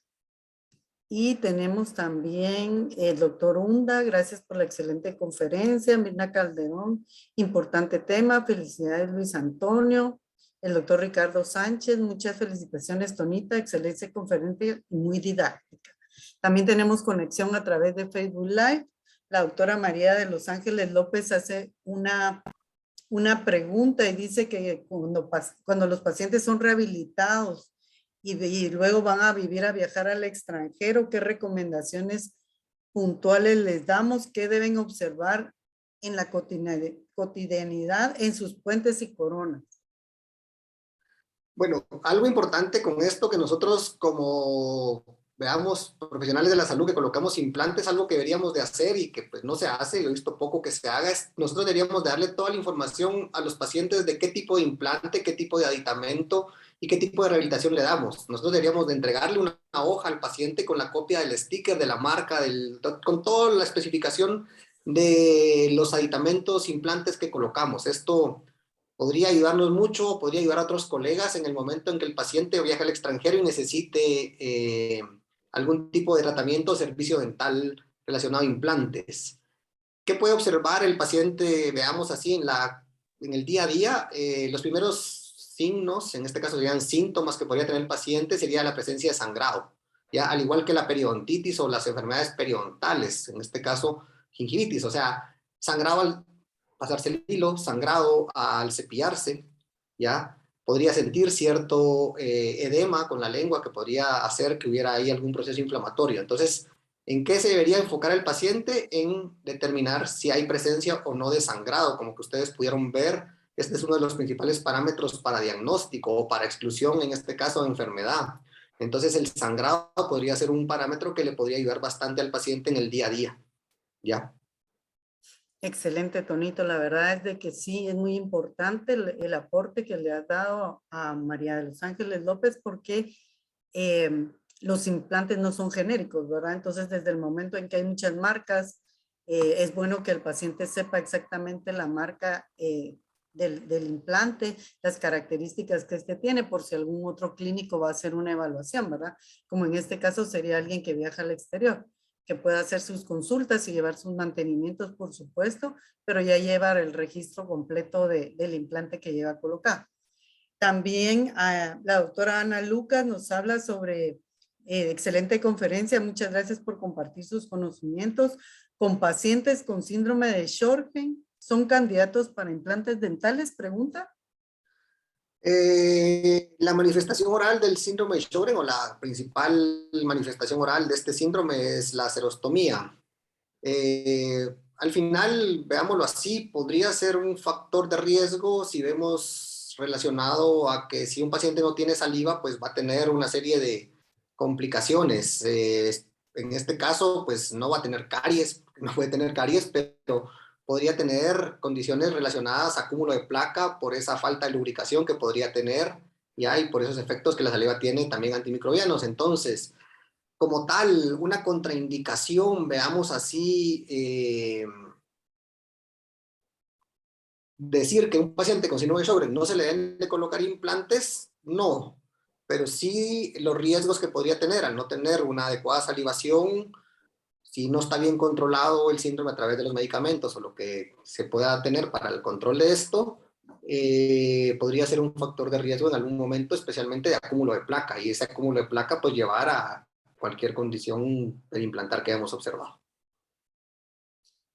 Y tenemos también el doctor Hunda, gracias por la excelente conferencia. Mirna Calderón, importante tema, felicidades Luis Antonio. El doctor Ricardo Sánchez, muchas felicitaciones Tonita, excelente conferencia y muy didáctica. También tenemos conexión a través de Facebook Live. La doctora María de Los Ángeles López hace una pregunta y dice que cuando los pacientes son rehabilitados y luego van a viajar al extranjero, ¿qué recomendaciones puntuales les damos? ¿Qué deben observar en la cotidianidad en sus puentes y coronas? Bueno, algo importante con esto que nosotros como, veamos, profesionales de la salud que colocamos implantes, algo que deberíamos de hacer y que pues no se hace, yo he visto poco que se haga, es nosotros deberíamos de darle toda la información a los pacientes de qué tipo de implante, qué tipo de aditamento y qué tipo de rehabilitación le damos. Nosotros deberíamos de entregarle una hoja al paciente con la copia del sticker de la marca, con toda la especificación de los aditamentos, implantes que colocamos. Esto podría ayudarnos mucho, podría ayudar a otros colegas en el momento en que el paciente viaja al extranjero y necesite algún tipo de tratamiento o servicio dental relacionado a implantes. ¿Qué puede observar el paciente, veamos así, en el día a día? Los primeros signos, en este caso serían síntomas que podría tener el paciente, sería la presencia de sangrado, ¿ya? Al igual que la periodontitis o las enfermedades periodontales, en este caso gingivitis, o sea, sangrado al pasarse el hilo, sangrado al cepillarse, ¿ya? Podría sentir cierto edema con la lengua que podría hacer que hubiera ahí algún proceso inflamatorio. Entonces, ¿en qué se debería enfocar el paciente? En determinar si hay presencia o no de sangrado, como que ustedes pudieron ver. Este es uno de los principales parámetros para diagnóstico o para exclusión, en este caso, de enfermedad. Entonces, el sangrado podría ser un parámetro que le podría ayudar bastante al paciente en el día a día, ¿ya? Excelente, Tonito. La verdad es de que sí, es muy importante el aporte que le has dado a María de Los Ángeles López porque los implantes no son genéricos, ¿verdad? Entonces, desde el momento en que hay muchas marcas, es bueno que el paciente sepa exactamente la marca del implante, las características que este tiene, por si algún otro clínico va a hacer una evaluación, ¿verdad? Como en este caso sería alguien que viaja al exterior, que pueda hacer sus consultas y llevar sus mantenimientos, por supuesto, pero ya llevar el registro completo del implante que lleva a colocar. También la doctora Ana Lucas nos habla sobre excelente conferencia. Muchas gracias por compartir sus conocimientos. Con pacientes con síndrome de Sjögren, ¿son candidatos para implantes dentales? Pregunta. La manifestación oral del síndrome de Sjögren, o la principal manifestación oral de este síndrome, es la serostomía. Al final, veámoslo así, podría ser un factor de riesgo si vemos relacionado a que si un paciente no tiene saliva, pues va a tener una serie de complicaciones. En este caso, pues no va a tener caries, no puede tener caries, pero podría tener condiciones relacionadas a acúmulo de placa por esa falta de lubricación que podría tener, ¿ya? Y por esos efectos que la saliva tiene también antimicrobianos. Entonces, como tal, una contraindicación, veamos así, decir que un paciente con síndrome de Sjögren no se le deben de colocar implantes, no, pero sí los riesgos que podría tener al no tener una adecuada salivación, si no está bien controlado el síndrome a través de los medicamentos o lo que se pueda tener para el control de esto, podría ser un factor de riesgo en algún momento, especialmente de acúmulo de placa, y ese acúmulo de placa pues llevar a cualquier condición del implantar que hemos observado.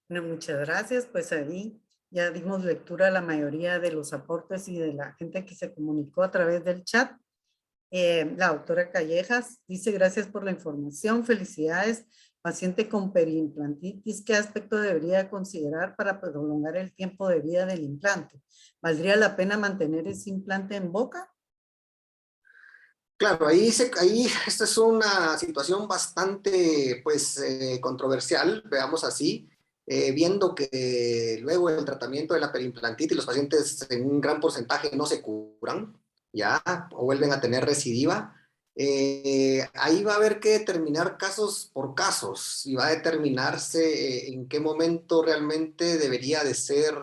Bueno, muchas gracias. Pues ahí ya dimos lectura a la mayoría de los aportes y de la gente que se comunicó a través del chat. La doctora Callejas dice: gracias por la información, felicidades. Paciente con periimplantitis, ¿qué aspecto debería considerar para prolongar el tiempo de vida del implante? ¿Valdría la pena mantener ese implante en boca? Claro, ahí esta es una situación bastante pues, controversial, veamos así, viendo que luego del tratamiento de la periimplantitis los pacientes en un gran porcentaje no se curan, ya, o vuelven a tener recidiva. Ahí va a haber que determinar casos por casos y va a determinarse en qué momento realmente debería de ser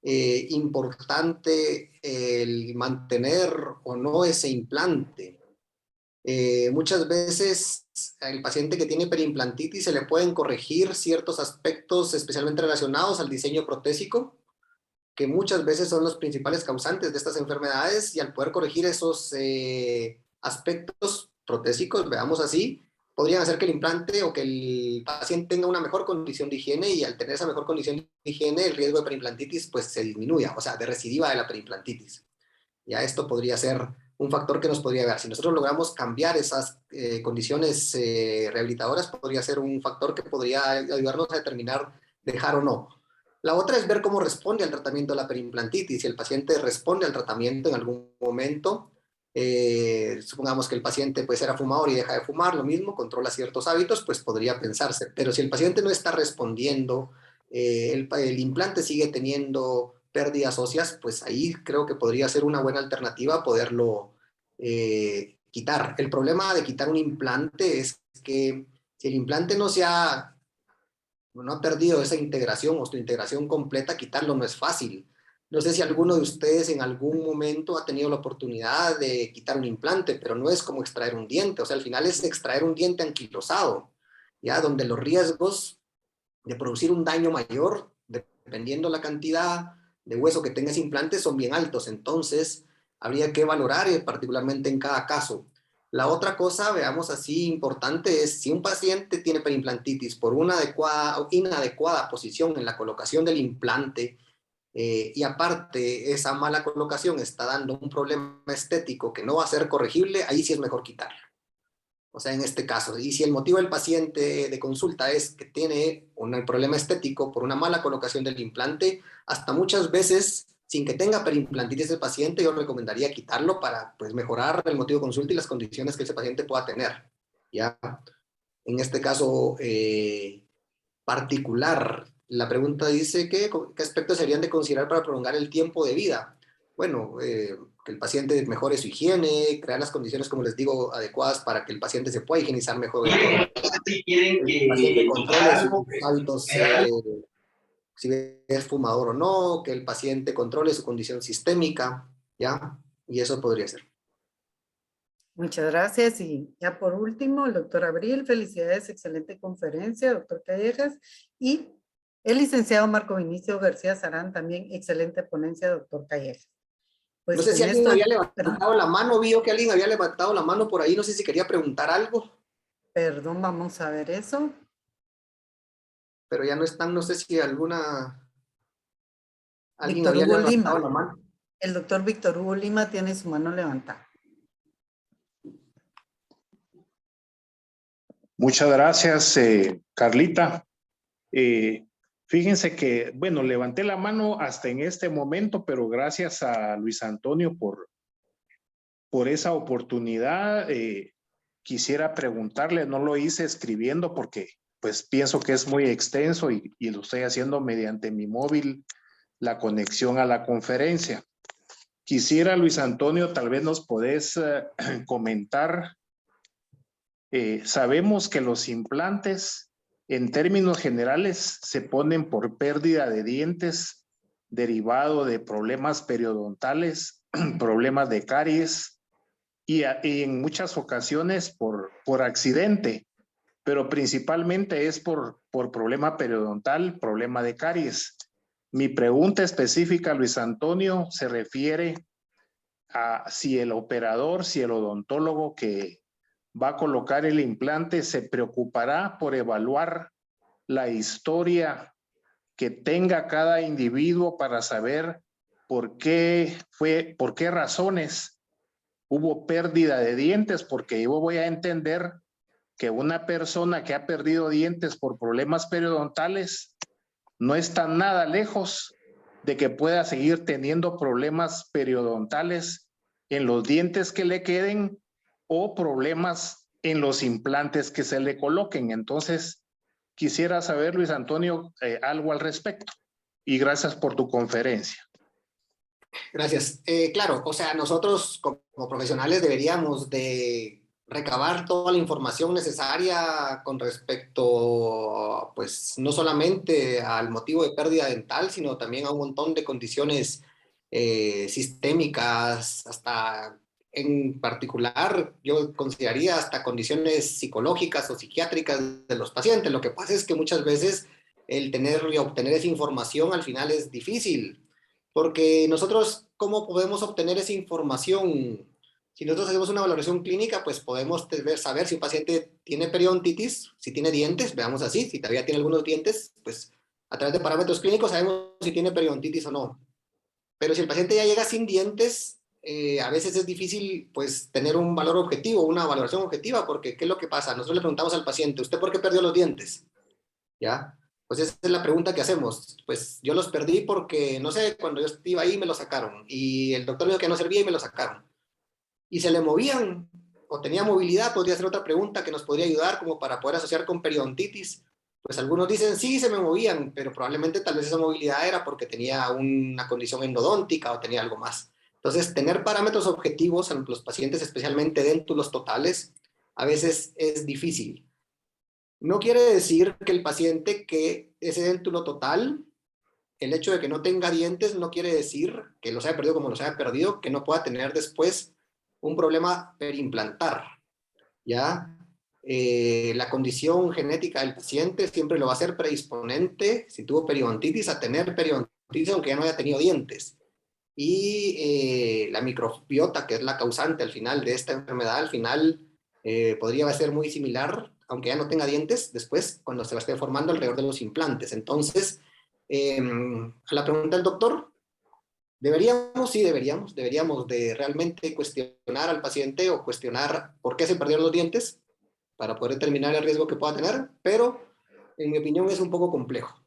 importante el mantener o no ese implante. Muchas veces al paciente que tiene periimplantitis se le pueden corregir ciertos aspectos especialmente relacionados al diseño protésico, que muchas veces son los principales causantes de estas enfermedades, y al poder corregir esos aspectos protésicos, veamos así, podrían hacer que el implante o que el paciente tenga una mejor condición de higiene, y al tener esa mejor condición de higiene el riesgo de periimplantitis pues se disminuya, o sea, de recidiva de la periimplantitis. Ya esto podría ser un factor que nos podría ver. Si nosotros logramos cambiar esas condiciones rehabilitadoras, podría ser un factor que podría ayudarnos a determinar dejar o no. La otra es ver cómo responde al tratamiento de la periimplantitis. Si el paciente responde al tratamiento en algún momento, supongamos que el paciente pues era fumador y deja de fumar, lo mismo, controla ciertos hábitos, pues podría pensarse. Pero si el paciente no está respondiendo, el implante sigue teniendo pérdidas óseas, pues ahí creo que podría ser una buena alternativa poderlo quitar. El problema de quitar un implante es que si el implante no ha perdido esa integración o su integración completa, quitarlo no es fácil. No sé si alguno de ustedes en algún momento ha tenido la oportunidad de quitar un implante, pero no es como extraer un diente. O sea, al final es extraer un diente anquilosado, ya donde los riesgos de producir un daño mayor, dependiendo la cantidad de hueso que tenga ese implante, son bien altos. Entonces, habría que valorar particularmente en cada caso. La otra cosa, veamos así, importante es si un paciente tiene periimplantitis por una inadecuada posición en la colocación del implante, y aparte esa mala colocación está dando un problema estético que no va a ser corregible, ahí sí es mejor quitarlo. O sea, en este caso, y si el motivo del paciente de consulta es que tiene un problema estético por una mala colocación del implante, hasta muchas veces, sin que tenga periimplantitis el paciente, yo recomendaría quitarlo para pues, mejorar el motivo de consulta y las condiciones que ese paciente pueda tener. ¿Ya? En este caso particular, la pregunta dice ¿qué aspectos serían de considerar para prolongar el tiempo de vida? Bueno, que el paciente mejore su higiene, crear las condiciones, como les digo, adecuadas para que el paciente se pueda higienizar mejor. El paciente controle sus hábitos, si es fumador o no, que el paciente controle su condición sistémica, ¿ya? Y eso podría ser. Muchas gracias. Y ya por último, el doctor Abril, felicidades, excelente conferencia, doctor Callejas. Y el licenciado Marco Vinicio García Sarán, también excelente ponencia, doctor Callejas. No Pues sé si con alguien esto, había levantado la mano, vio que alguien había levantado la mano por ahí, no sé si quería preguntar algo, perdón, vamos a ver eso. pero ya no están, no sé si alguien Víctor había Hugo levantado la Lima. mano. El doctor Víctor Hugo Lima tiene su mano levantada. Muchas gracias, Carlita. Fíjense que, bueno, levanté la mano hasta en este momento, pero gracias a Luis Antonio por esa oportunidad. Quisiera preguntarle, no lo hice escribiendo porque pues pienso que es muy extenso y lo estoy haciendo mediante mi móvil, la conexión a la conferencia. Quisiera, Luis Antonio, tal vez nos podés comentar. Sabemos que los implantes, en términos generales, se ponen por pérdida de dientes derivado de problemas periodontales, problemas de caries y en muchas ocasiones por accidente, pero principalmente es por problema periodontal, problema de caries. Mi pregunta específica, Luis Antonio, se refiere a si el operador, si el odontólogo que va a colocar el implante se preocupará por evaluar la historia que tenga cada individuo para saber por qué razones hubo pérdida de dientes, porque yo voy a entender que una persona que ha perdido dientes por problemas periodontales no está nada lejos de que pueda seguir teniendo problemas periodontales en los dientes que le queden o problemas en los implantes que se le coloquen. Entonces, quisiera saber, Luis Antonio, algo al respecto. Y gracias por tu conferencia. Gracias. Claro, o sea, nosotros como profesionales deberíamos de recabar toda la información necesaria con respecto, pues, no solamente al motivo de pérdida dental, sino también a un montón de condiciones sistémicas, hasta en particular, yo consideraría hasta condiciones psicológicas o psiquiátricas de los pacientes. Lo que pasa es que muchas veces el tener y obtener esa información al final es difícil. Porque nosotros, ¿cómo podemos obtener esa información? Si nosotros hacemos una valoración clínica, pues podemos saber si un paciente tiene periodontitis, si tiene dientes, veamos así, si todavía tiene algunos dientes, pues a través de parámetros clínicos sabemos si tiene periodontitis o no. Pero si el paciente ya llega sin dientes, a veces es difícil pues tener un valor objetivo, una valoración objetiva, porque ¿qué es lo que pasa? Nosotros le preguntamos al paciente, ¿usted por qué perdió los dientes? ¿Ya? Pues esa es la pregunta que hacemos. Pues yo los perdí porque, no sé, cuando yo iba ahí me los sacaron y el doctor me dijo que no servía y me los sacaron. Y se le movían o tenía movilidad, podría ser otra pregunta que nos podría ayudar como para poder asociar con periodontitis. Pues algunos dicen, sí, se me movían, pero probablemente tal vez esa movilidad era porque tenía una condición endodóntica o tenía algo más. Entonces, tener parámetros objetivos en los pacientes, especialmente déntulos totales, a veces es difícil. No quiere decir que el paciente que ese déntulo total, el hecho de que no tenga dientes no quiere decir que los haya perdido como los haya perdido, que no pueda tener después un problema perimplantar, ¿ya? La condición genética del paciente siempre lo va a hacer predisponente, si tuvo periodontitis, a tener periodontitis aunque ya no haya tenido dientes. Y la microbiota, que es la causante al final de esta enfermedad, al final podría ser muy similar, aunque ya no tenga dientes, después cuando se va a esté formando alrededor de los implantes. Entonces, a la pregunta del doctor, sí deberíamos de realmente cuestionar al paciente o cuestionar por qué se perdieron los dientes para poder determinar el riesgo que pueda tener, pero en mi opinión es un poco complejo,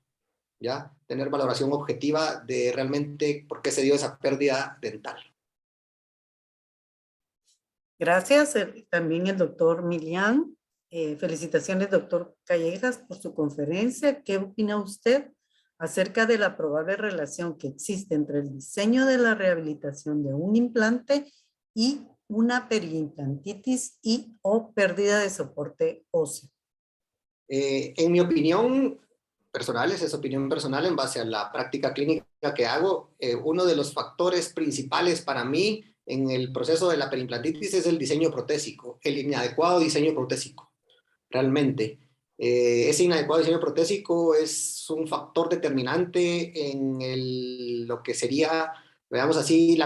¿ya? Tener valoración objetiva de realmente por qué se dio esa pérdida dental. Gracias. También el doctor Milian. Felicitaciones, doctor Callejas, por su conferencia. ¿Qué opina usted acerca de la probable relación que existe entre el diseño de la rehabilitación de un implante y una periimplantitis y o pérdida de soporte óseo? En mi opinión personal, esa es opinión personal en base a la práctica clínica que hago, uno de los factores principales para mí en el proceso de la periimplantitis es el diseño protésico, el inadecuado diseño protésico. Realmente, ese inadecuado diseño protésico es un factor determinante en lo que sería, veamos así,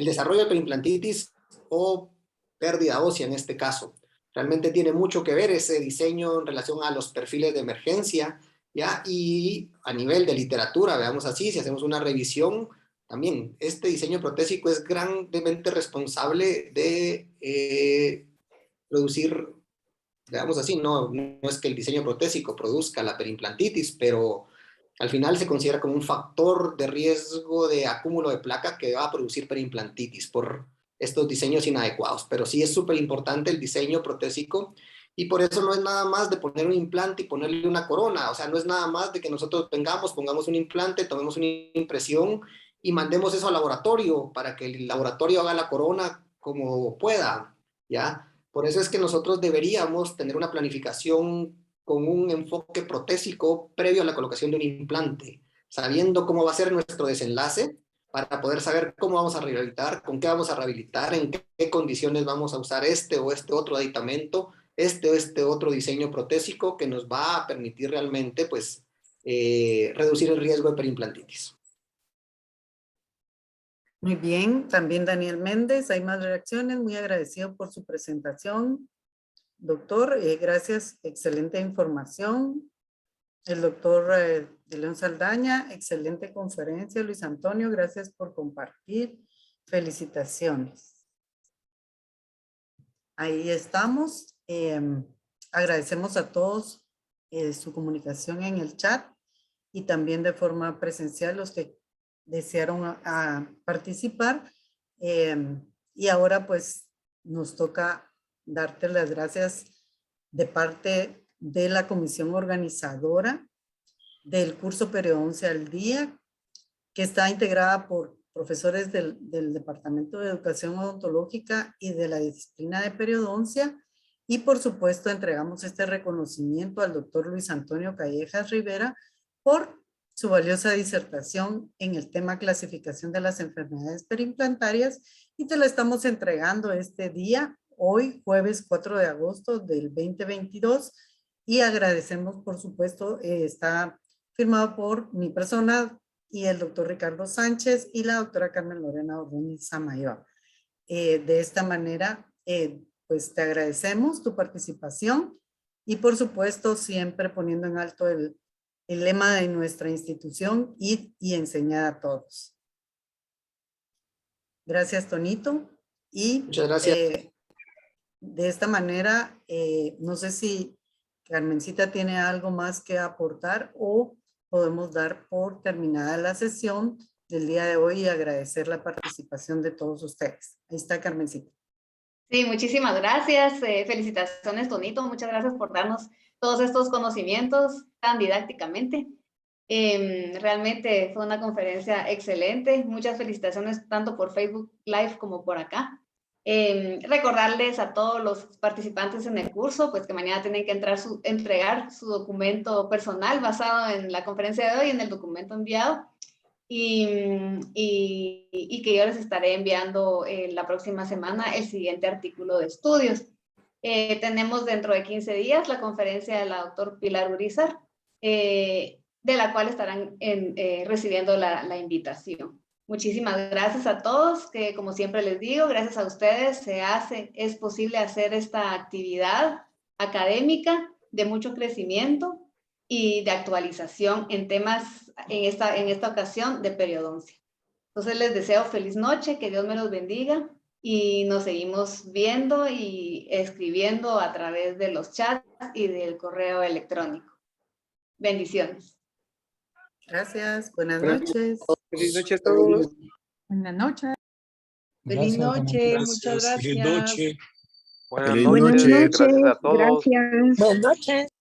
el desarrollo de perimplantitis o pérdida ósea en este caso. Realmente tiene mucho que ver ese diseño en relación a los perfiles de emergencia, ¿ya? Y a nivel de literatura, veamos así, si hacemos una revisión, también este diseño protésico es grandemente responsable de producir, veamos así, no es que el diseño protésico produzca la perimplantitis, pero al final se considera como un factor de riesgo de acúmulo de placa que va a producir perimplantitis por estos diseños inadecuados. Pero sí es súper importante el diseño protésico y por eso no es nada más de poner un implante y ponerle una corona. O sea, no es nada más de que nosotros pongamos un implante, tomemos una impresión y mandemos eso al laboratorio para que el laboratorio haga la corona como pueda, ¿ya? Por eso es que nosotros deberíamos tener una planificación con un enfoque protésico previo a la colocación de un implante, sabiendo cómo va a ser nuestro desenlace para poder saber cómo vamos a rehabilitar, con qué vamos a rehabilitar, en qué condiciones vamos a usar este o este otro aditamento, este o este otro diseño protésico que nos va a permitir realmente pues, reducir el riesgo de perimplantitis. Muy bien, también Daniel Méndez, hay más reacciones, muy agradecido por su presentación. Doctor, gracias, excelente información. El doctor de León Saldaña, excelente conferencia. Luis Antonio, gracias por compartir. Felicitaciones. Ahí estamos. Agradecemos a todos su comunicación en el chat y también de forma presencial los que desearon a participar. Y ahora pues nos toca darte las gracias de parte de la comisión organizadora del curso Periodoncia al Día, que está integrada por profesores del Departamento de Educación Odontológica y de la disciplina de periodoncia. Y por supuesto entregamos este reconocimiento al doctor Luis Antonio Callejas Rivera por su valiosa disertación en el tema clasificación de las enfermedades periimplantarias, y te la estamos entregando este día, hoy jueves 4 de agosto del 2022, y agradecemos por supuesto, está firmado por mi persona y el doctor Ricardo Sánchez y la doctora Carmen Lorena Ordóñez Samayoa. De esta manera, pues te agradecemos tu participación y por supuesto siempre poniendo en alto el lema de nuestra institución, ir y enseñar a todos. Gracias, Tonito. Y muchas gracias. De esta manera, no sé si Carmencita tiene algo más que aportar o podemos dar por terminada la sesión del día de hoy y agradecer la participación de todos ustedes. Ahí está Carmencita. Sí, muchísimas gracias. Felicitaciones, Tonito. Muchas gracias por darnos todos estos conocimientos tan didácticamente. Realmente fue una conferencia excelente. Muchas felicitaciones tanto por Facebook Live como por acá. Recordarles a todos los participantes en el curso pues que mañana tienen que entregar su documento personal basado en la conferencia de hoy, en el documento enviado, y que yo les estaré enviando la próxima semana el siguiente artículo de estudios. Tenemos dentro de 15 días la conferencia de la doctora Pilar Urizar, de la cual estarán recibiendo la invitación. Muchísimas gracias a todos, que como siempre les digo, gracias a ustedes es posible hacer esta actividad académica de mucho crecimiento y de actualización en temas, en esta ocasión, de periodoncia. Entonces les deseo feliz noche, que Dios me los bendiga y nos seguimos viendo y escribiendo a través de los chats y del correo electrónico. Bendiciones. Gracias, buenas noches. Feliz noche a todos. Buenas noches. Feliz noche, muchas gracias. Buenas Feliz noches, noche. gracias a todos. Gracias. Buenas noches.